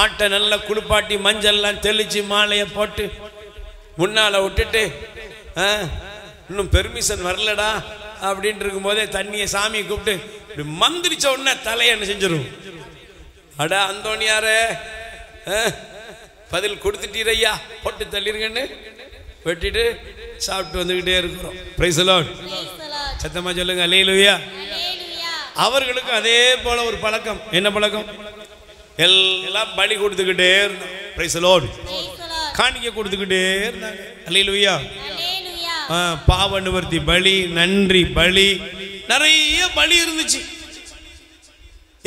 Speaker 1: ஆட்டை நல்லா குளிப்பாட்டி மஞ்சள்லாம் தெளித்து மாலையை போட்டு முன்னால் விட்டுட்டு இன்னும் பெர்மிஷன் வரலடா அப்படின்ட்டு இருக்கும்போதே தண்ணியை சாமியை கூப்பிட்டு இப்படி மந்திரிச்ச உடனே தலையை என்ன செஞ்சிடும்? அடா அந்தோனியாரே பதில் கொடுத்துட்டீரையா போட்டு தள்ளிருங்கன்னு வெட்டிட்டு சாப்பிட்டு வந்துக்கிட்டே இருக்கிறோம். Price the Lord. சத்தமா சொல்லுங்க அல்லேலூயா. அவர்களுக்கு அதே போல ஒரு பழக்கம். என்ன பழக்கம்? எல்லாம் பலி கொடுத்துக்கிட்டே இருந்தாங்க. Price the Lord. காணிக்கை கொடுத்துக்கிட்டே இருந்தாங்க. அல்லேலூயா. பாவ நிவர்த்தி பலி, நன்றி பலி, நிறைய பலி இருந்துச்சு.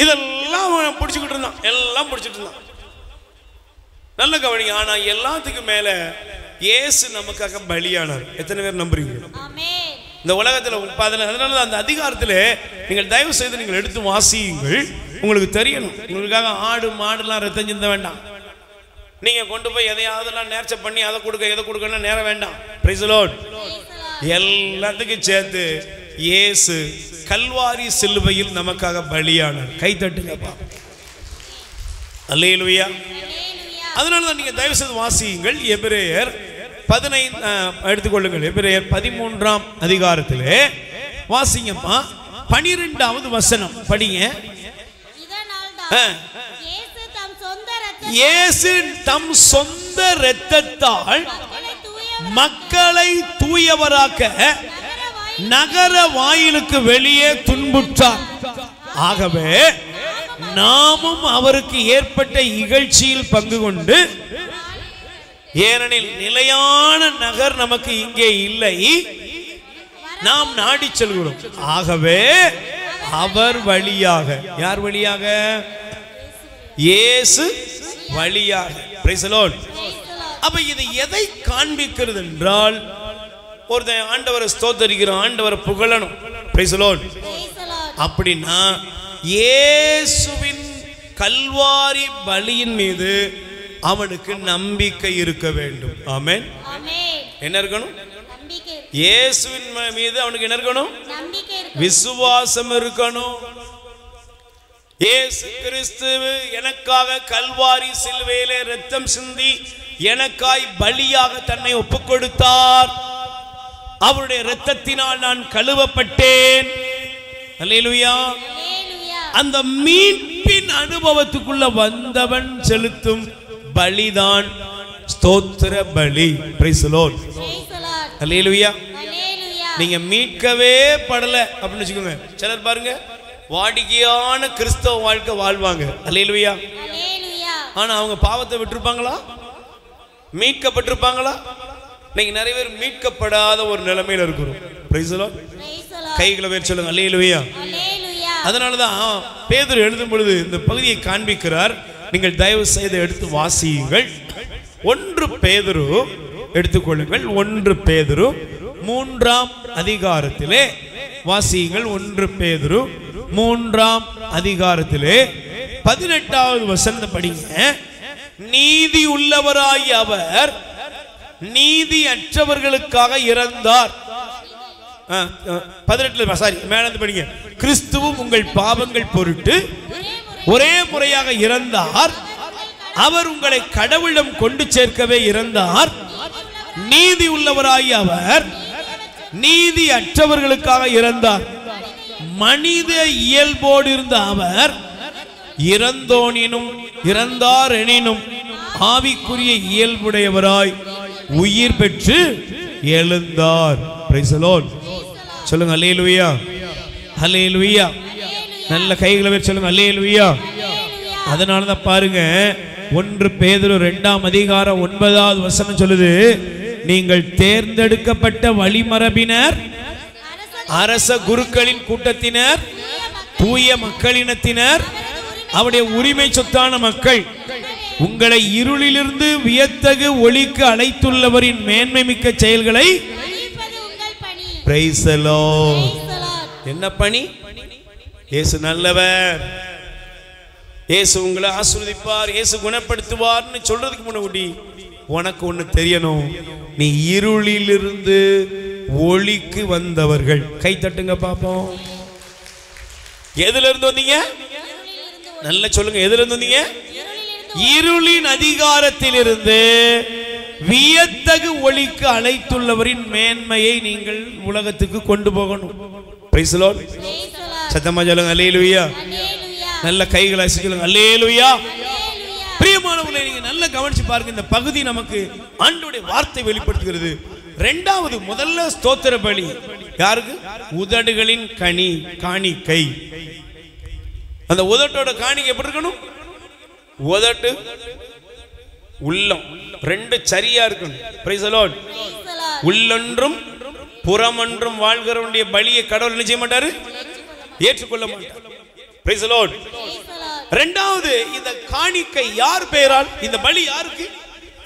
Speaker 1: இதெல்லாம் பிடிச்சிக்கிட்டு இருந்தான். எல்லாம் பிடிச்சிட்டு இருந்தான். நல்ல கவனிங்க. ஆனா எல்லாத்துக்கும் மேல இயேசு நமக்காக பலியானார். எத்தனை பேர் நம்புறீங்க? இந்த உலகத்தில் அதனால அந்த அதிகாரத்தில் நீங்கள் தயவு செய்து நீங்கள் எடுத்து வாசியுங்கள். உங்களுக்கு தெரியணும். உங்களுக்காக ஆடு மாடுலாம் ரத்தம் சிந்த வேண்டாம். நீங்க கொண்டு போய் எதையாவதுலாம் நேர்ச்சை பண்ணி அதை கொடுக்க எதை கொடுக்கணும் நேரம் வேண்டாம். Price the Lord. எல்லாத்துக்கும் சேர்த்து இயேசு கல்வாரி சிலுவையில் நமக்காக பலியானார். கை தட்டுங்கப்பா. அல்லேலூயா. அதனால தான் நீங்க தயவு செய்து வாசியுங்கள். எபிரேயர் 15 எடுத்துக்கொள்ளுங்கள். எபிரேயர் 13ஆம் அதிகாரத்திலே வாசிங்கம்மா. 12வது வசனம் படிங்க. இயேசு தம் சொந்த இரத்தத்தால் மக்களை தூயவராக்க நகர வாயிலுக்கு வெளியே துன்புற்றார். ஆகவே நாமும் அவருக்கு ஏற்பட்ட இகழ்ச்சியில் பங்கு கொண்டு, ஏனெனில் நிலையான நகர் நமக்கு இங்கே இல்லை, நாம் நாடி செல்கிறோம். ஆகவே அவர் வழியாக, யார் வழியாக? இயேசு வழியாக. Price the Lord. அப்ப இது எதை காண்பிக்கிறது என்றால், ஒருத்தன் ஆண்டவரை ஸ்தோத்தரிக்கிறோம், ஆண்டவரை புகழணும். Price the Lord. அப்படின்னா இயேசுவின் கல்வாரி பலியின் மீது அவனுக்கு நம்பிக்கை இருக்க வேண்டும். ஆமென். என்ன இருக்கணும்? இயேசுவின் மீது அவனுக்கு என்ன இருக்கணும்? விசுவாசம் இருக்கணும். இயேசு கிறிஸ்து எனக்காக கல்வாரி சிலுவையிலே இரத்தம் சிந்தி எனக்காய் பலியாக தன்னை ஒப்புக் கொடுத்தார். அவருடைய இரத்தத்தினால் நான் கழுவப்பட்டேன். அல்லேலூயா. அந்த மீட்பின் அனுபவத்துக்குள்ள வந்தவன் செலுத்தும் பலிதான் ஸ்தோத்திர பலி. Praise the lord. அல்லேலூயா. நீங்க மீட்கவே படல அப்படின்னு வச்சுக்கோங்க. சிலர் பாருங்க வாடிக்கையான கிறிஸ்தவ வாழ்க்கை வாழ்வாங்க. அல்லேலூயா. ஆனா அவங்க பாவத்தை விட்டுருப்பாங்களா? மீட்கப்பட்டிருப்பாங்களா? நீங்க நிறைய பேர் மீட்கப்படாத ஒரு நிலைமையில இருக்கிறோம். Price the Lord. கைகளை வேறு சொல்லுங்க. அல்லேலூயா. அதனாலதான் பேதுரு எழுதும் பொழுது இந்த பகுதியை காண்பிக்கிறார். நீங்கள் தயவு செய்து எடுத்து வாசியுங்கள். 1 பேதுரு எடுத்துக்கொள்ளுங்கள். 1 பேதுரு 3ஆம் அதிகாரத்திலே வாசியுங்கள். 1 பேதுரு 3ஆம் அதிகாரத்திலே 18வது வசனத்தை படிங்க. நீதி உள்ளவராய் அவர் நீதி அற்றவர்களுக்காக இறந்தார். 18 மேலிருந்து படிங்க. கிறிஸ்துவும் உங்கள் பாவங்கள் பொருட்டு ஒரே முறையாக இறந்தார். அவர் உங்களை கடவுளிடம் கொண்டு சேர்க்கவே இறந்தார். நீதி உள்ளவராய் அவர் நீதி அற்றவர்களுக்காக இறந்தார். மனித இயல்போடு இருந்த அவர் இறந்தார் எனினும் ஆவிக்குரிய இயல்புடையவராய் உயிர் பெற்று எழுந்தார். Price the Lord. சொல்லுங்க அல்லேலூயா. அல்லேலூயா. நல்ல கைகளை வச்சு சொல்லுங்க அல்லேலூயா. அதனால தான் பாருங்க 1 பேதுரு 2ஆம் அதிகாரம் 9வது வசனம் சொல்லுது, நீங்கள் தேர்ந்தெடுக்கப்பட்ட வழிமரபினர், அரச குருக்களின் கூட்டத்தினர், தூய மக்களினத்தினர், அவருடைய உரிமை சொத்தான மக்கள், உங்களை இருளிலிருந்து வியத்தகு ஒளிக்கு அழைத்துள்ளவரின் மேன்மை மிக்க செயல்களை. Price the Lord. என்ன பணி? இயேசு நல்லவர். இயேசு உங்களை ஆசீர்வதிப்பார், இயேசு குணப்படுத்துவார்னு சொல்றதுக்கு முன்னாடி உனக்கு ஒண்ணு தெரியணும். நீ இருளிலிருந்து ஒளிக்கு வந்தவர்கள். கை தட்டுங்க பாப்போம். எதுல இருந்து வந்தீங்க? நல்ல சொல்லுங்க, எதுல இருந்து வந்தீங்க? இருளின் அதிகாரத்திலிருந்து வியத்தகு ஒளிக்கு அழைத்துள்ளவரின் மேன்மையை நீங்கள் உலகத்துக்கு கொண்டு போகணும். Price the Lord. சத்தமா சொல்லுங்க அல்லேலூயா. நல்ல கைகளை சொல்லுங்க அல்லேலூயா. பிரியமானவர்களே, நீங்க நல்ல கவனிச்சு பாருங்க. இந்த பகுதி நமக்கு ஆண்டவருடைய வார்த்தை வெளிப்படுத்துகிறது. இரண்டாவது, முதல்ல ஸ்தோத்திர பலி யாருக்கு? உதடுகளின் கனி, காணிக்கை. அந்த உதட்டோட காணிக்கை எப்படி இருக்கணும்? உதட்டு உள்ளம் ரெண்டு சரியா இருக்கணும். Price the Lord. உள்ளொன்றும் புறமொன்றும் வாழ்கிறவனுடைய பலியை கடவுள் என்ன செய்ய மாட்டாரு? ஏற்றுக்கொள்ள மாட்டார். Price the Lord. இரண்டாவது, இந்த காணிக்கை யார் பெயரால்? இந்த பலி யாருக்கு?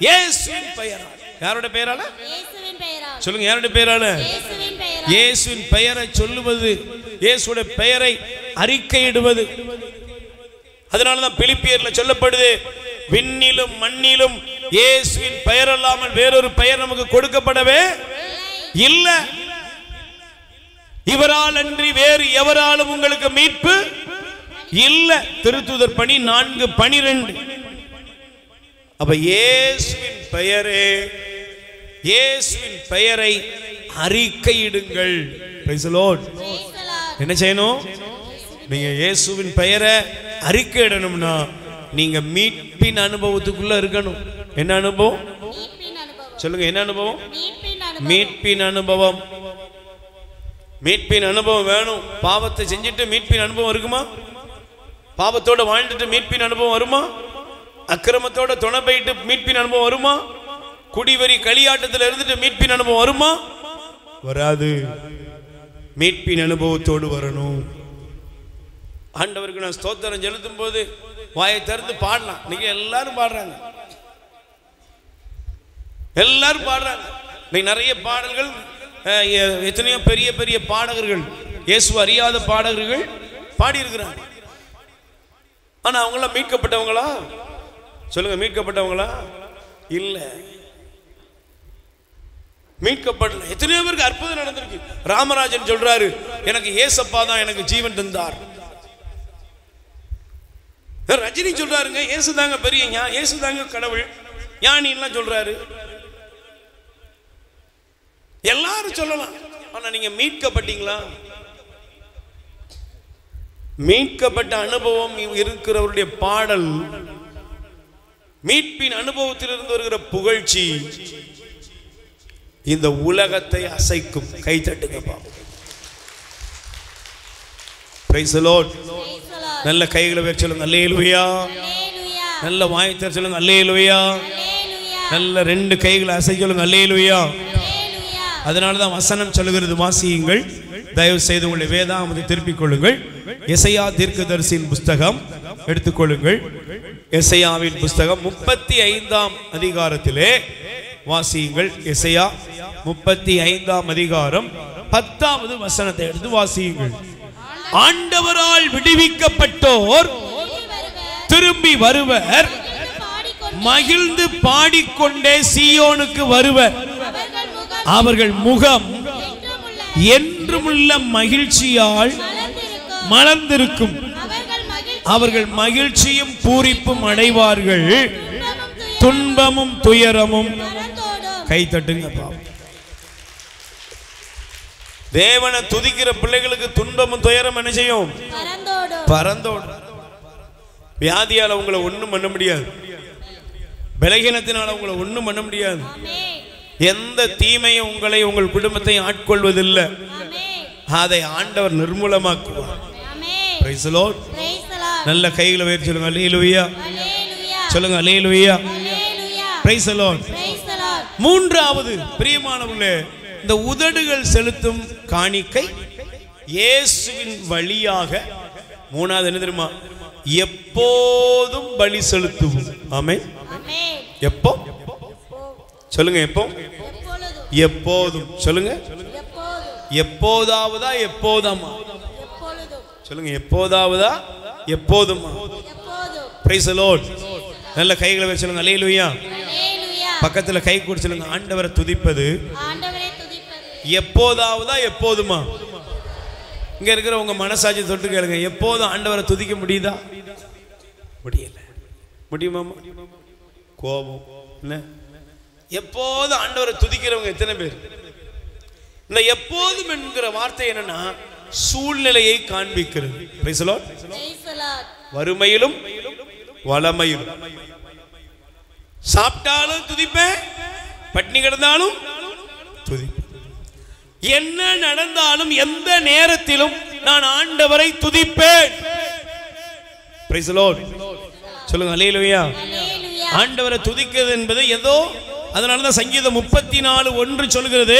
Speaker 1: இயேசுவின் பெயரால். யாரோட பெயரால?
Speaker 3: இயேசுவின் பெயரால்.
Speaker 1: சொல்லுங்க, யாரோட பெயரால?
Speaker 3: இயேசுவின் பெயரால்.
Speaker 1: இயேசுவின் பெயரை சொல்லுவது, இயேசுவோட பெயரை அறிக்கையிடுவது. அதனாலதான் பிலிப்பியர்ல சொல்லப்படுது, விண்ணிலும் மண்ணிலும் இயேசுவின் பெயர் அல்லாமல் வேறொரு பெயர் நமக்கு கொடுக்கப்படவே இல்லை. இவரால் அன்றி வேறு எவராலும் உங்களுக்கு மீட்பு இல்லை. திருத்தூதர் பணி 4:12. அப்ப இயேசுவின் பெயரே, இயேசுவின் பெயரை அறிக்கையிடுங்கள். Price the Lord. என்ன செய்யணும்? நீங்க இயேசுவின் பெயரை அறிக்கையிடணும்னா நீங்க மீட்பின் அனுபவத்துக்குள்ள இருக்கணும். என்ன அனுபவம்? சொல்லுங்க, என்ன அனுபவம்? மீட்பின் அனுபவம். மீட்பின் அனுபவம் வேணும். பாவத்தை செஞ்சுட்டு மீட்பின் அனுபவம் இருக்குமா? பாவத்தோட வாழ்ந்துட்டு மீட்பின் அனுபவம் வருமா? அக்கிரமத்தோட துணை போயிட்டு மீட்பின் அனுபவம் வருமா? குடிவரி களியாட்டத்தில் இருந்துட்டு மீட்பின் அனுபவம் வருமா? வராது. மீட்பின் அனுபவத்தோடு வரணும். ஆண்டவருக்கு நான் ஸ்தோத்திரம் செலுத்தும் போது வாயை திறந்து பாடலாம். நீங்க எல்லாரும் பாடுறாங்க, எல்லாரும் பாடுறாங்க. நீங்க நிறைய பாடல்கள், எத்தனையோ பெரிய பெரிய பாடகர்கள், இயேசு அறியாத பாடகர்கள் பாடி இருக்கிறாங்க. ஆனா அவங்களாம் மீட்கப்பட்டவங்களா? சொல்லுங்க, மீட்கப்பட்டவங்களா? இல்ல, மீட்கப்படல. எத்தனையோ பேருக்கு அற்புதம் நடந்திருக்கு. ராமராஜன் சொல்றாரு, எனக்கு ஏசப்பா தான் எனக்கு ஜீவன் தந்தார். ரஜினி சொல்றாருங்க, இயேசுதாங்க பெரிய இயேசுதாங்க கடவுள், ஞானின்லாம் சொல்றாரு. எல்லாரும் சொல்லலாம். ஆனா நீங்க மீட்கப்பட்டீங்களா? மீட்கப்பட்ட அனுபவம் இருக்கிறவருடைய பாடல், மீட்பின் அனுபவத்திலிருந்து வருகிற புகழ்ச்சி இந்த உலகத்தை அசைக்கும். கை தட்டுங்கப்பா. Price the lord. நல்ல கைகளை வச்சு சொல்லுங்க அல்லேலூயா. நல்ல வாயத்தை சொல்லுங்க அல்லேலூயா. நல்ல ரெண்டு கைகளை அசை சொல்லுங்க அல்லேலூயா. அதனாலதான் வசனம் சொல்லுகிறது, வாசியுங்கள். தயவு செய்து உங்களை வேதாகமத்தை திருப்பிக் கொள்ளுங்கள். எசையா தீர்க்கதரிசியின் புஸ்தகம் எடுத்துக்கொள்ளுங்கள். எசையாவின் புஸ்தகம் 35ஆம் அதிகாரத்திலே வாசியுங்கள். எசையா 35ஆம் அதிகாரம் 10வது வசனத்தை எடுத்து வாசியுங்கள். ஆண்டவரால் விடுவிக்கப்பட்டோர் திரும்பி வருவர், மகிழ்ந்து பாடிக்கொண்டே சீயோனுக்கு வருவர். அவர்கள் முகம் என்றுமுள்ள மகிழ்ச்சியால் மலர்ந்திருக்கும். அவர்கள் மகிழ்ச்சியும் பூரிப்பும் அடைவார்கள், துன்பமும் துயரமும். கை தட்டுங்க. தேவனை துதிக்கிற பிள்ளைகளுக்கு துன்பமும் துயரம் என்ன செய்யும்? பறந்தோடும். வியாதியால உங்களை ஒண்ணும் பண்ண முடியாது, பலகீனத்தினால உங்களை ஒண்ணும் பண்ண முடியாது. எந்த தீமையும் உங்களை உங்கள் குடும்பத்தை ஆட்கொள்வதில்லை. அதை ஆண்டவர் நிர்மூலமாக்குவார். Price the lord. நல்ல கைகளை உயர்த்தி சொல்லுங்க அல்லேலூயா. சொல்லுங்க அல்லேலூயா. Praise the Lord. மூன்றாவது, பிரியமானவர்களே, இந்த உதடுகள் செலுத்தும் காணிக்கை இயேசுவின் வழியாக. மூணாவது என்ன தெரியுமா? எப்போதும் பலி செலுத்துவோம். ஆமென். எப்போ? சொல்லுங்க, எப்போ? எப்போதும். சொல்லுங்க, எப்போதாவதா எப்போதாமா? சொல்லுங்க, எப்போதாவதா எப்போதுமா? Price the lord. நல்ல கைகளை வச்சு சொல்லுங்க அல்லேலூயா.
Speaker 3: அல்லேலூயா.
Speaker 1: பக்கத்துல கை கொடுத்து சொல்லுங்க ஆண்டவரை துதிப்பது
Speaker 3: ஆண்டவரை துதிப்பது
Speaker 1: எப்போதாவதா எப்போதுமா? இங்க இருக்கிற உங்க மனசாட்சி தொட்டு கேளுங்க, எப்போதும் ஆண்டவரை துதிக்க முடியுதா? முடியல. முடியுமாமா? கோபம் என்ன? எப்போதும் ஆண்டவரை துதிக்கிறவங்க எத்தனை பேர்? இந்த எப்போதும் என்கிற வார்த்தை என்னன்னா சூழ்நிலையை காண்பிக்கிறது. Praise the lord.
Speaker 3: Praise the lord.
Speaker 1: வறுமையிலும் வளமையிலும் சாப்பிட்டாலும் துதிப்பேன், பட்டினி கிடந்தாலும் துதிப்பேன், என்ன நடந்தாலும் எந்த நேரத்திலும் நான் ஆண்டவரை துதிப்பேன். Price the Lord. சொல்லுங்க அல்லேலூயா.
Speaker 3: அல்லேலூயா.
Speaker 1: ஆண்டவரை துதிக்கிறது என்பது ஏதோ, அதனாலதான் சங்கீதம் 34:1 சொல்கிறது,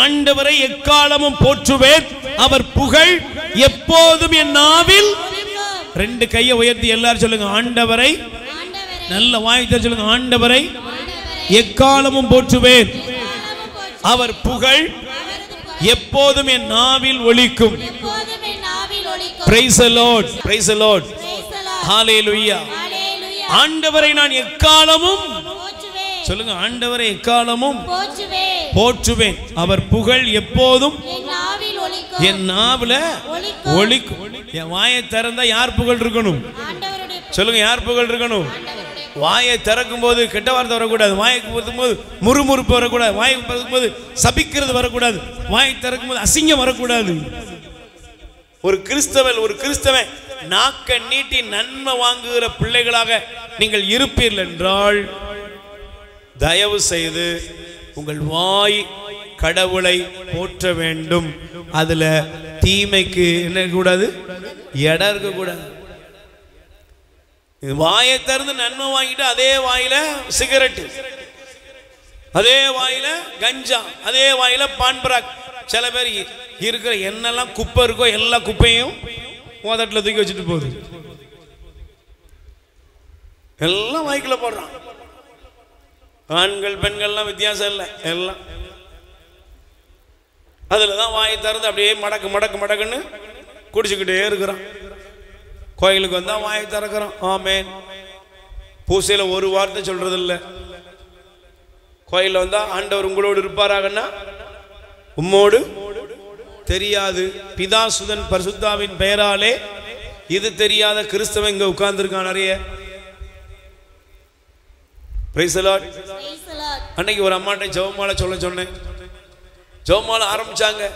Speaker 1: ஆண்டவரை எக்காலமும் போற்றுவேன், அவர் புகழ் எப்போதும் என் நாவில். ரெண்டு கையை உயர்த்தி எல்லாரும் சொல்லுங்க ஆண்டவரை.
Speaker 3: ஆண்டவரை.
Speaker 1: நல்ல வாய்த்த சொல்லுங்க ஆண்டவரை
Speaker 3: ஆண்டவரை.
Speaker 1: எக்காலமும் போற்றுவேன்,
Speaker 3: எக்காலமும் போற்றி.
Speaker 1: அவர் புகழ்
Speaker 3: அவரது புகழ்
Speaker 1: எப்போதும் என் நாவில் ஒலிக்கும்.
Speaker 3: எப்போதும் என் நாவில் ஒலிக்கும்.
Speaker 1: Praise the lord. Praise the lord.
Speaker 3: Praise the lord.
Speaker 1: ஹalleluya.
Speaker 3: அல்லேலூயா.
Speaker 1: ஆண்டவரை நான் எக்காலமும்
Speaker 3: போற்றுவேன்.
Speaker 1: சொல்லுங்க ஆண்டவரை எக்காலமும்
Speaker 3: போற்றுவேன்.
Speaker 1: போற்றுவேன், அவர் புகழ் எப்போதும்
Speaker 3: என் நாவில் ஒலிக்கும்.
Speaker 1: என் நாவுல
Speaker 3: ஒலிக்கும்.
Speaker 1: ஒலிக்கும். என் வாயை திறந்தா யார் புகழ் இருக்கணும்?
Speaker 3: ஆண்டவருடைய
Speaker 1: சொல்லுங்க யார் புகழ் இருக்கணும்?
Speaker 3: ஆண்டவருடைய
Speaker 1: வாயை திறக்கும் போது கெட்ட வார்த்தை வரக்கூடாது, வாய்க்கு பொறுத்தும் போது முறுமுறுப்பு வரக்கூடாது, வாய்க்கு பொறுத்தும் போது சபிக்கிறது வரக்கூடாது, வாயை திறக்கும் போது அசிங்கம் வரக்கூடாது. ஒரு கிறிஸ்தவன் நாக்க நீட்டி நன்மை வாங்குகிற பிள்ளைகளாக நீங்கள் இருப்பீர்கள் என்றால் தயவு செய்து உங்கள் வாய் கடவுளை போற்ற வேண்டும். அதுல தீமைக்கு என்ன இருக்கக்கூடாது? இடம் இருக்கக்கூடாது. வாயை திறந்து நன்மை வாங்கிட்டு அதே வாயில சிகரெட், அதே வாயில கஞ்சா, அதே வாயில பான்பராக். சில பேர் இருக்கிற என்னெல்லாம் குப்பை இருக்கோ எல்லா குப்பையும் மோதட்டில் தூக்கி வச்சுட்டு போகுது, எல்லாம் வாய்க்குள்ள போடுறான். ஆண்கள் பெண்கள்லாம் வித்தியாசம் இல்லை, எல்லாம் அதில் தான் வாயை திறந்து அப்படியே மடக்கு மடக்கு மடக்குன்னு குடிச்சுக்கிட்டே இருக்கிறான். கோயிலுக்கு வந்தால் வாயை திறக்கிறோம், ஆமேன். பூசையில் ஒரு வார்த்தை சொல்றது இல்லை. கோயிலில் வந்தால் ஆண்டவர் உங்களோடு இருப்பாராகன்னா உம்மோடு தெரியாது. பிதா சுதன் பரிசுத்தாவின் பெயராலே இது தெரியாத கிறிஸ்தவன் இங்கே உட்கார்ந்துருக்கான் நிறைய. Price the lord.
Speaker 3: Praise the Lord.
Speaker 1: அன்னைக்கு ஒரு அம்மாட்ட ஜெபமாலை சொல்ல சொன்னேன். ஜெபமாலை ஆரம்பிச்சாங்க.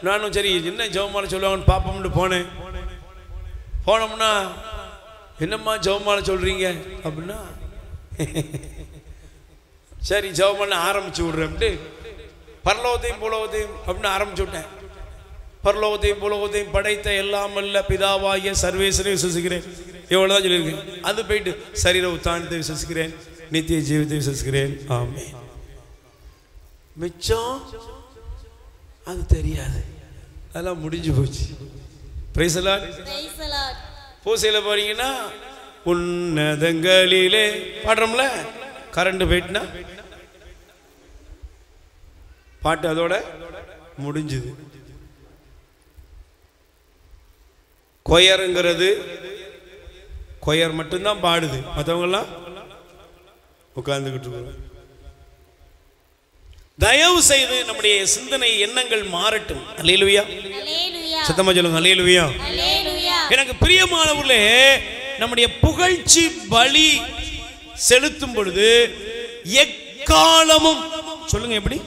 Speaker 1: நானும் சரி என்ன ஜெபமாலை சொல்லுவாங்கன்னு பார்ப்போம்னு போனேன். போனோம்னா என்னம்மா ஜெபமாலை சொல்றீங்க அப்படின்னா, சரி ஜெபமாலை ஆரம்பிச்சு விடுறேன்ட்டு பரலோகத்தையும் பூலோகத்தையும் அப்படின்னு ஆரம்பிச்சு விட்டேன். பரலோகத்தையும் பூலோகத்தையும் படைத்த எல்லாம் அல்ல பிதாவாகிய சர்வேஸ்வரை விசுவசிக்கிறேன், எவ்வளவுதான் சொல்லியிருக்கேன். அது போயிட்டு சரீர உத்தானத்தை விசுவசிக்கிறேன், நித்திய ஜீவித்தை விசுவசிக்கிறேன், ஆமென். மிச்சம் அது தெரியாது, அதெல்லாம் முடிஞ்சு போச்சு. Praise the lord.
Speaker 3: Praise the lord.
Speaker 1: பூசையில் போறீங்கன்னா உன்னதங்களிலே பாடுறோம்ல, கரண்ட் போயிட்டுனா பாட்டு அதோட முடிஞ்சுது. கொயருங்கிறது கொயர் மட்டும்தான் பாடுது, மற்றவங்கெல்லாம் உட்கார்ந்துக்கிட்டு இருக்கிறோம். தயவு செய்து நம்முடைய சிந்தனை எண்ணங்கள் மாறட்டும். அல்லேலூயா.
Speaker 3: அல்லேலூயா.
Speaker 1: சத்தமா சொல்லுங்க அல்லேலூயா.
Speaker 3: அல்லேலூயா.
Speaker 1: எனக்கு பிரியமானவர்களே, நம்முடைய புகழ்ச்சி பலி செலுத்தும் பொழுது எக்காலமும் சொல்லுங்க எப்படி?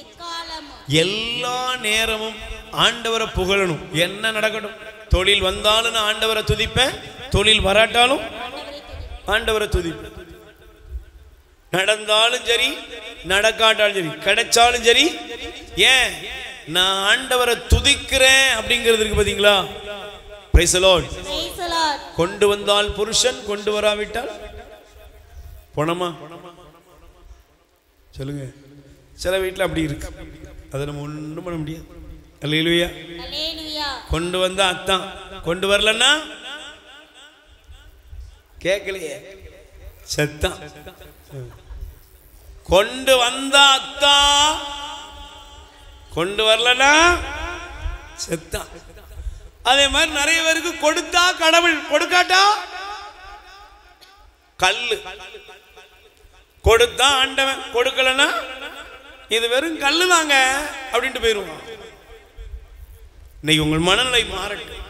Speaker 3: எக்காலமும்
Speaker 1: எல்லா நேரமும் ஆண்டவரை புகழணும். என்ன நடக்கட்டும், தொழில் வந்தாலும் நான் ஆண்டவரை துதிப்பேன், தொழில் வராட்டாலும் ஆண்டவரை துதிப்பேன். நடந்தாலும் சரி நடக்காட்டாலும் சரி, கிடைச்சாலும் சரி. ஏன் நான் ஆண்டவரை துதிக்கிறேன் அப்படிங்கிறது இருக்கு பாத்தீங்களா? Price the lord.
Speaker 3: Praise the Lord.
Speaker 1: கொண்டு வந்தால் புருஷன், கொண்டு வராவிட்டால் பணமா? சொல்லுங்க. சில வீட்டில் அப்படி இருக்கு, அதை நம்ம ஒன்றும் பண்ண முடியாது. அல்லேலூயா.
Speaker 3: அல்லேலூயா.
Speaker 1: கொண்டு வந்தா அத்தான், கொண்டு வரலன்னா கேட்கலையே செத்தான். கொண்டு வந்தா அத்தா, கொண்டு வரலன்னா செத்தான். அதே மாதிரி நிறைய பேருக்கு கொடுத்தா கடவுள், கொடுக்காட்டா கல்லு கொடுத்தா ஆண்டவன், கொடுக்கலன்னா இது வெறும் கல்லு தாங்க அப்படின்ட்டு போயிருவான். இன்னைக்கு உங்கள் மனநிலை மாறட்டும்.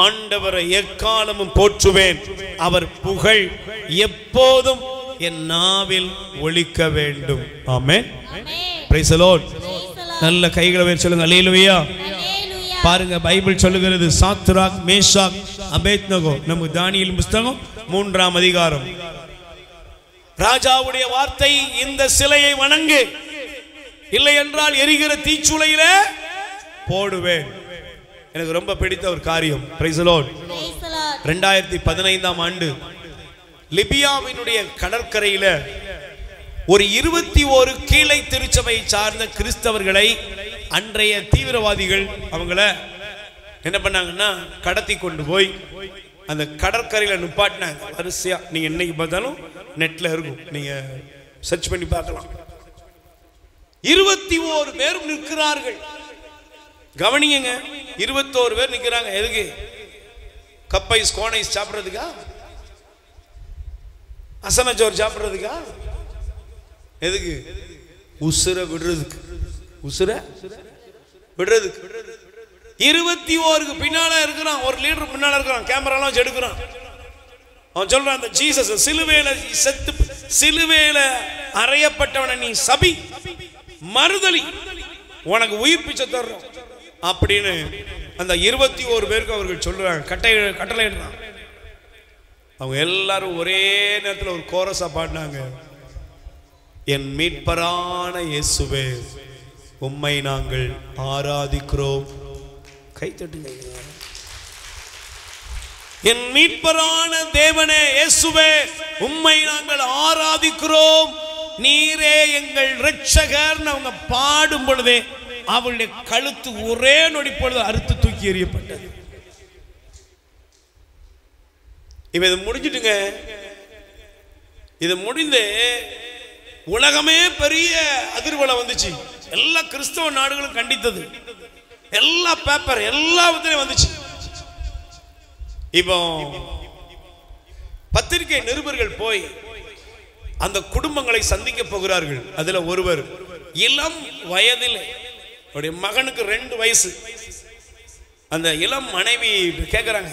Speaker 1: ஆண்டவரை எக்காலமும் போற்றுவேன், அவர் புகழ் எப்போதும் என் நாவில் ஒலிக்க வேண்டும். ஆமென். Praise the lord. நல்ல கைகளை உயர்த்தி சொல்லுங்க அல்லேலூயா. பாருங்க, பைபிள் சொல்லுகிறது சாத்ராக் மேஷாக் அபேத்நேகோ, நம்ம தானியேல் புத்தகம் 3ஆம் அதிகாரம். ராஜாவுடைய வார்த்தை, இந்த சிலையை வணங்கு, இல்லை என்றால் எரிகிற தீச்சுளையில போடுவேன். எனக்கு ரொம்ப பிடித்த ஒரு காரியம். Price the Lord. 2015ஆம் ஆண்டு லிபியாவினுடைய கடற்கரையில ஒரு 21 கீழை திருச்சபை சார்ந்த கிறிஸ்தவர்களை அன்றைய தீவிரவாதிகள் அவங்கள என்ன பண்ணாங்கன்னா கடத்தி கொண்டு போய் அந்த கடற்கரையில நிப்பாட்டினாங்க. வரிசையா நீங்க என்னைக்கு பார்த்தாலும் நெட்ல இருக்கும், நீங்க சர்ச் பண்ணி பார்க்கலாம். 21 பேர் நிற்கிறார்கள். கவனிங்க, 21 பேர் நிற்கிறாங்க. எதுக்கு? கப்பைஸ் கோனைஸ் சாப்பிட்றதுக்கா? அசனச்சோறு சாப்பிட்றதுக்கா? எதுக்கு? உசுர விடுறதுக்கு. உசுர விடுறதுக்கு. 21க்கு பின்னால இருக்கிறான், ஒரு லீடர் பின்னால இருக்கிறான், கேமராலாம் வச்சு எடுக்கிறான். அவன் சொல்றான், அந்த ஜீசஸ் சிலுவையில செத்து சிலுவையில அறையப்பட்டவனை நீ சபி மறுதலி, உனக்கு உயிர் பிச்சை தர்றோம் அப்படின்னு அந்த 21 பேருக்கு அவர்கள் சொல்றாங்க, கட்டளை இடுறான். அவங்க எல்லாரும் ஒரே நேரத்தில் ஒரு கோரஸா பாடினாங்க, என் மீட்பரான இயேசுவே உம்மை நாங்கள் ஆராதிக்கிறோம். கை தட்டுங்க. என் மீட்பரான தேவனே இயேசுவே உம்மை நாங்கள் ஆராதிக்கிறோம், நீரே எங்கள் இரட்சகர்னு அவங்க பாடும் பொழுதே அவளுடைய கழுத்து ஒரே நொடி பொழுது அறுத்து தூக்கி எறியப்பட்டது. இப்ப இது முடிஞ்சிட்டுங்க. இது முடிந்து உலகமே பெரிய அதிர்வலை வந்துச்சு. எல்லா கிறிஸ்தவ நாடுகளும் கண்டித்தது, எல்லா பேப்பர் எல்லாத்துலயும் வந்துச்சு. இப்போ பத்திரிகை நிருபர்கள் போய் அந்த குடும்பங்களை சந்திக்க போகிறார்கள். அதுல ஒருவர் இளம் வயதில், அவருடைய மகனுக்கு 2 வயசு. அந்த இளம் மனைவி கேட்கிறாங்க,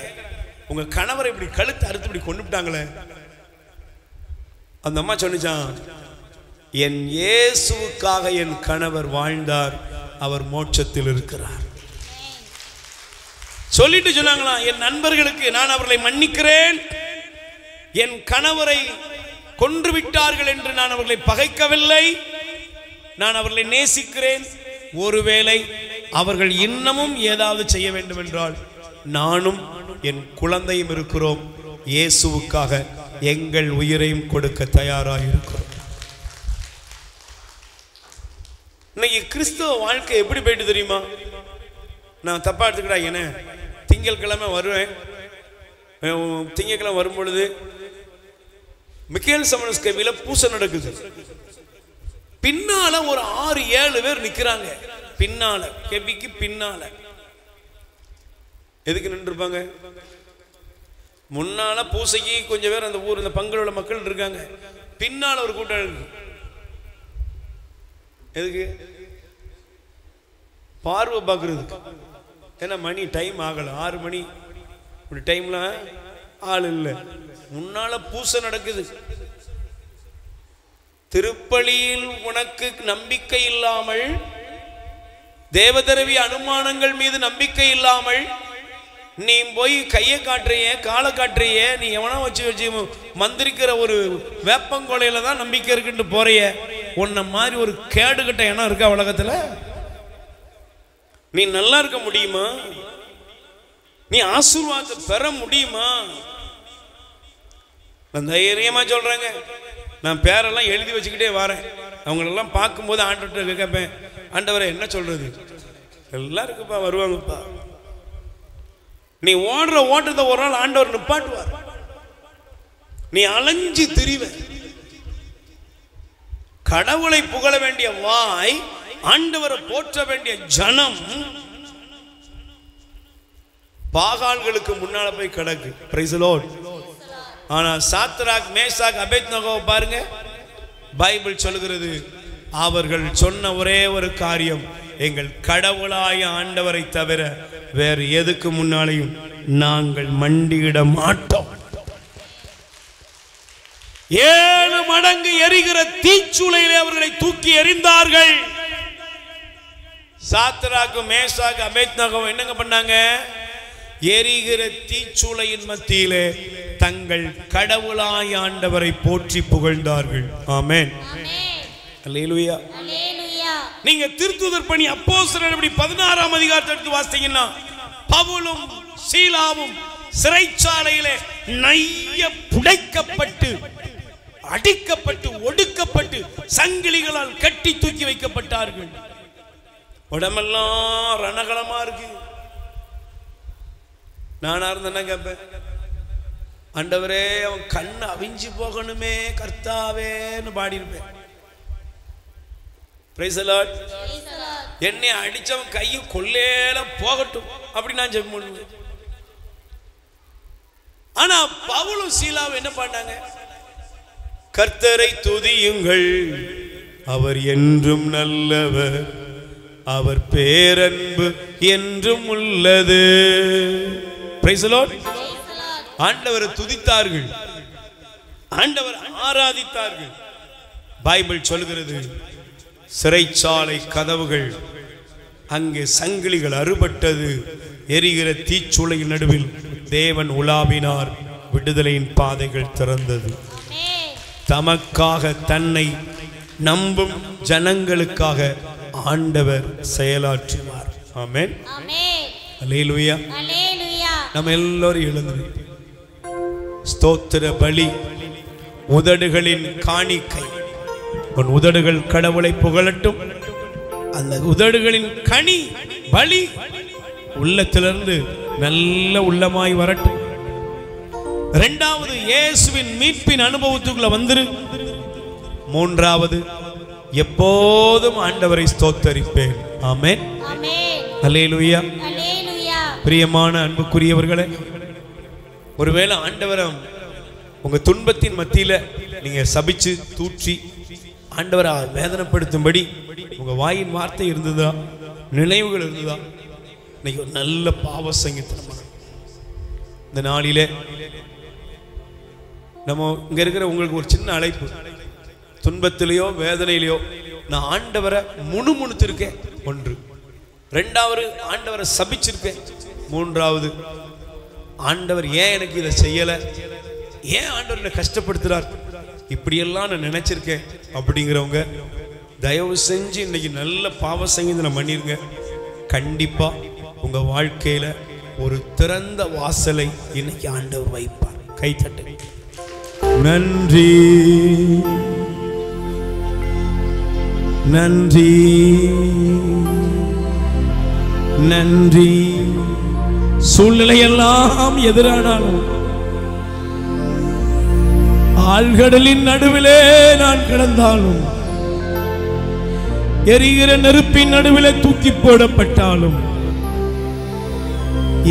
Speaker 1: உங்க கணவரை இப்படி கழுத்து அறுத்து இப்படி கொண்டு விட்டாங்களே. அந்த அம்மா சொன்னிச்சான், என் இயேசுவுக்காக என் கணவர் வாழ்ந்தார், அவர் மோட்சத்தில் இருக்கிறார் சொல்லிட்டு சொன்னாங்களாம், என் நண்பர்களுக்கு நான் அவர்களை மன்னிக்கிறேன், என் கணவரை கொன்று விட்டார்கள் என்று நான் அவர்களை பகைக்கவில்லை, நான் அவர்களை நேசிக்கிறேன். ஒருவேளை அவர்கள் இன்னமும் ஏதாவது செய்ய வேண்டும் என்றால் நானும் என் குழந்தையும் இருக்கிறோம், இயேசுவுக்காக எங்கள் உயிரையும் கொடுக்க தயாராக இருக்கிறோம். இன்னைக்கு கிறிஸ்தவ வாழ்க்கை எப்படி போயிட்டு தெரியுமா? நான் தப்பா எடுத்துக்கிட்டா என்ன, திங்கட்கிழமை வருவேன், திங்கட்கிழமை வரும் பொழுது மிக்கேல் சமணஸ் கவியில பூசை நடக்குது. பின்னால ஒரு 6-7 பேர் நிக்கிறாங்க. பின்னால கெபிக்கு பின்னால எதுக்கு நின்று இருப்பாங்க? முன்னால பூசைக்கு கொஞ்சம் பேர் அந்த ஊர் இந்த பங்குல உள்ள மக்கள் இருக்காங்க, பின்னால ஒரு கூட்டம் இருக்கு. எதுக்கு? பார்வை பார்க்கறதுக்கு. ஏன்னா மணி டைம் ஆகல, 6 மணி இப்படி டைம்ல ஆள் இல்லை. முன்னால பூசை நடக்குது. திருப்பலியில் உனக்கு நம்பிக்கை இல்லாமல், தேவதரவி அனுமானங்கள் மீது நம்பிக்கை இல்லாமல் நீ போய் கையை காட்டுறிய காலை காட்டுறிய, நீ எவனா வச்சு மந்திரிக்கிற ஒரு வேப்பங்கொலையில தான் நம்பிக்கை இருக்குன்னு போறிய. உன்ன மாதிரி ஒரு கேடுகட்ட இனம் இருக்கா உலகத்துல? நீ நல்லா இருக்க முடியுமா? நீ ஆசீர்வாதத்தை பெற முடியுமா? நான் தைரியமா சொல்றேங்க, நான் பேரெல்லாம் எழுதி வச்சுக்கிட்டே வரேன். அவங்களெல்லாம் பார்க்கும்போது ஆண்டவர்கிட்ட கேட்பேன், ஆண்டவரை என்ன சொல்றது? எல்லாம் இருக்குப்பா, வருவாங்கப்பா. நீ ஓடுற ஓட்டத்தை ஒரு நாள் ஆண்டவர் நிப்பாட்டுவார். நீ அலைஞ்சு திரிவ. கடவுளை புகழ வேண்டிய வாய், ஆண்டவரை போற்ற வேண்டிய ஜனம் பாகால்களுக்கு முன்னால போய் கிடக்கு. Price the Lord. ஆனா சாத்ராக் மேஷாக் அபேத்நேகோ பாருங்க, பைபிள் சொல்கிறது அவர்கள் சொன்ன ஒரே ஒரு காரியம், எங்கள் கடவுளாய ஆண்டவரை தவிர வேறு எதுக்கு முன்னாலேயும் நாங்கள் மண்டியிட மாட்டோம். 7 மடங்கு எரிகிற தீச்சூளையிலே அவர்களை தூக்கி எறிந்தார்கள். சாத்ராக் மேஷாக் அபேத்நேகோ என்னங்க பண்ணாங்க? எரிகிற தீச்சூளையின் மத்தியிலே தங்கள் கடவுளாய ஆண்டவரை போற்றி புகழ்ந்தார்கள். ஆமென். அல்லேலூயா. நீங்க திருத்தூதர் பணி அப்போஸ்தலர் நடவடிக்கை 16ஆம் அதிகாரத்தை எடுத்து வாசித்தீங்கன்னா, பவுலும் சீலாவும் சிறைச்சாலையிலே நைய புடைக்கப்பட்டு, அடிக்கப்பட்டு, ஒடுக்கப்பட்டு, சங்கிலிகளால் கட்டி தூக்கி வைக்கப்பட்டார்கள். உடம்பெல்லாம் ரணகளமா இருக்கு. நானா இருந்தேன்னா கேட்பேன், ஆண்டவரே அவன் கண்ணு அவிஞ்சு போகணுமே கர்த்தாவேன்னு பாடியிருப்பேன். Price the Lord. என்னை அடிச்சவன் கையை கொல்லேல போகட்டும் அப்படி நான் ஜெபம் பண்ணுவேன். ஆனா பவுலும் சீலாவும் என்ன பண்ணாங்க? கர்த்தரை துதியுங்கள், அவர் என்றும் நல்லவர், அவர் பேரன்பு என்றும் உள்ளது. Price the Lord. ஆண்டவரை துதித்தார்கள், ஆண்டவர் ஆராதித்தார்கள். பைபிள் சொல்கிறது சிறைச்சாலை கதவுகள் அங்கே சங்கிலிகள் அறுபட்டது. எரிகிற தீச்சுளையின் நடுவில் தேவன் உலாவினார். விடுதலையின் பாதைகள் திறந்தது. தமக்காக தன்னை நம்பும் ஜனங்களுக்காக ஆண்டவர் செயலாற்றுவார். ஆமென். அல்லேலூயா. நம்ம எல்லாரும் எழுந்து ஸ்தோத்திர பலி, உதடுகளின் காணிக்கை. உன் உதடுகள் கடவுளை புகழட்டும். அந்த உதடுகளின் கனி பலி உள்ளத்திலிருந்து நல்ல உள்ளமாய் வரட்டும். இரண்டாவது, இயேசுவின் மீட்பின் அனுபவத்துக்குள்ள வந்துரு. மூன்றாவது, எப்போதும் ஆண்டவரை ஸ்தோத்தரிப்பேன். ஆமென். அல்லேலூயா. பிரியமான அன்புக்குரியவர்களே, ஒருவேளை ஆண்டவரை உங்க துன்பத்தின் மத்தியில நீங்க சபிச்சு தூற்றி ஆண்டவரை வேதனைப்படுத்தும்படி உங்க வாயின் வார்த்தை இருந்ததா, நினைவுகள் இருந்ததா, இன்னைக்கு ஒரு நல்ல பாவ சங்கீதம் இந்த நாளிலே நம்ம இங்க இருக்கிற உங்களுக்கு ஒரு சின்ன அழைப்பு. துன்பத்திலேயோ வேதனையிலையோ நான் ஆண்டவரை முணுமுணுத்திருக்கேன். ஒன்று. ரெண்டாவது, ஆண்டவரை சபிச்சிருக்கேன். மூன்றாவது, ஆண்டவர் ஏன் எனக்கு இதை செய்யலை, ஏன் ஆண்டவர் என்னை கஷ்டப்படுத்துறார், இப்படியெல்லாம் நான் நினைச்சிருக்கேன் அப்படிங்கிறவங்க தயவு செஞ்சு இன்னைக்கு நல்ல பாவ சங்கீதம் பண்ணிருங்க. கண்டிப்பா உங்க வாழ்க்கையில ஒரு திறந்த வாசலை இன்னைக்கு ஆண்டவர் வைப்பார். கைத்தட்டு. நன்றி நன்றி நன்றி. சூழ்நிலையெல்லாம் எதிரானாலும், ஆழ்கடலின் நடுவிலே நான் கிடந்தாலும், எரிகிற நெருப்பின் நடுவிலே தூக்கி போடப்பட்டாலும்,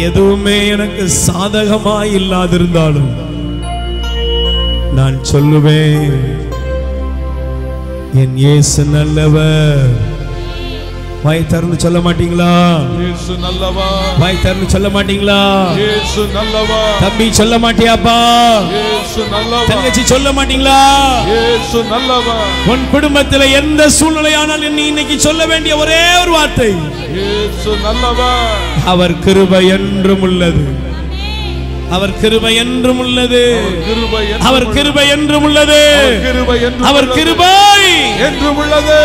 Speaker 1: எதுவுமே எனக்கு சாதகமாய் இல்லாதிருந்தாலும் நான் சொல்லுவேன், என் இயேசு நல்லவர். வாய் திறந்து சொல்ல மாட்டீங்களா?
Speaker 2: இயேசு நல்லவர்.
Speaker 1: வாய் திறந்து சொல்ல மாட்டீங்களா?
Speaker 2: இயேசு நல்லவர்.
Speaker 1: தம்பி சொல்ல மாட்டியாப்பா?
Speaker 2: இயேசு நல்லவர்.
Speaker 1: தங்கச்சி சொல்ல மாட்டீங்களா?
Speaker 2: இயேசு நல்லவர்.
Speaker 1: உன் குடும்பத்தில் எந்த சூழ்நிலையானாலும் நீ இன்னைக்கு சொல்ல வேண்டிய ஒரே ஒரு வார்த்தை,
Speaker 2: இயேசு நல்லவர்.
Speaker 1: அவர் கிருபை என்றும் உள்ளது. அவர் கிருபை என்றும் உள்ளது. அவர் கிருபை என்றும் உள்ளது. அவர் கிருபை என்றும் உள்ளது.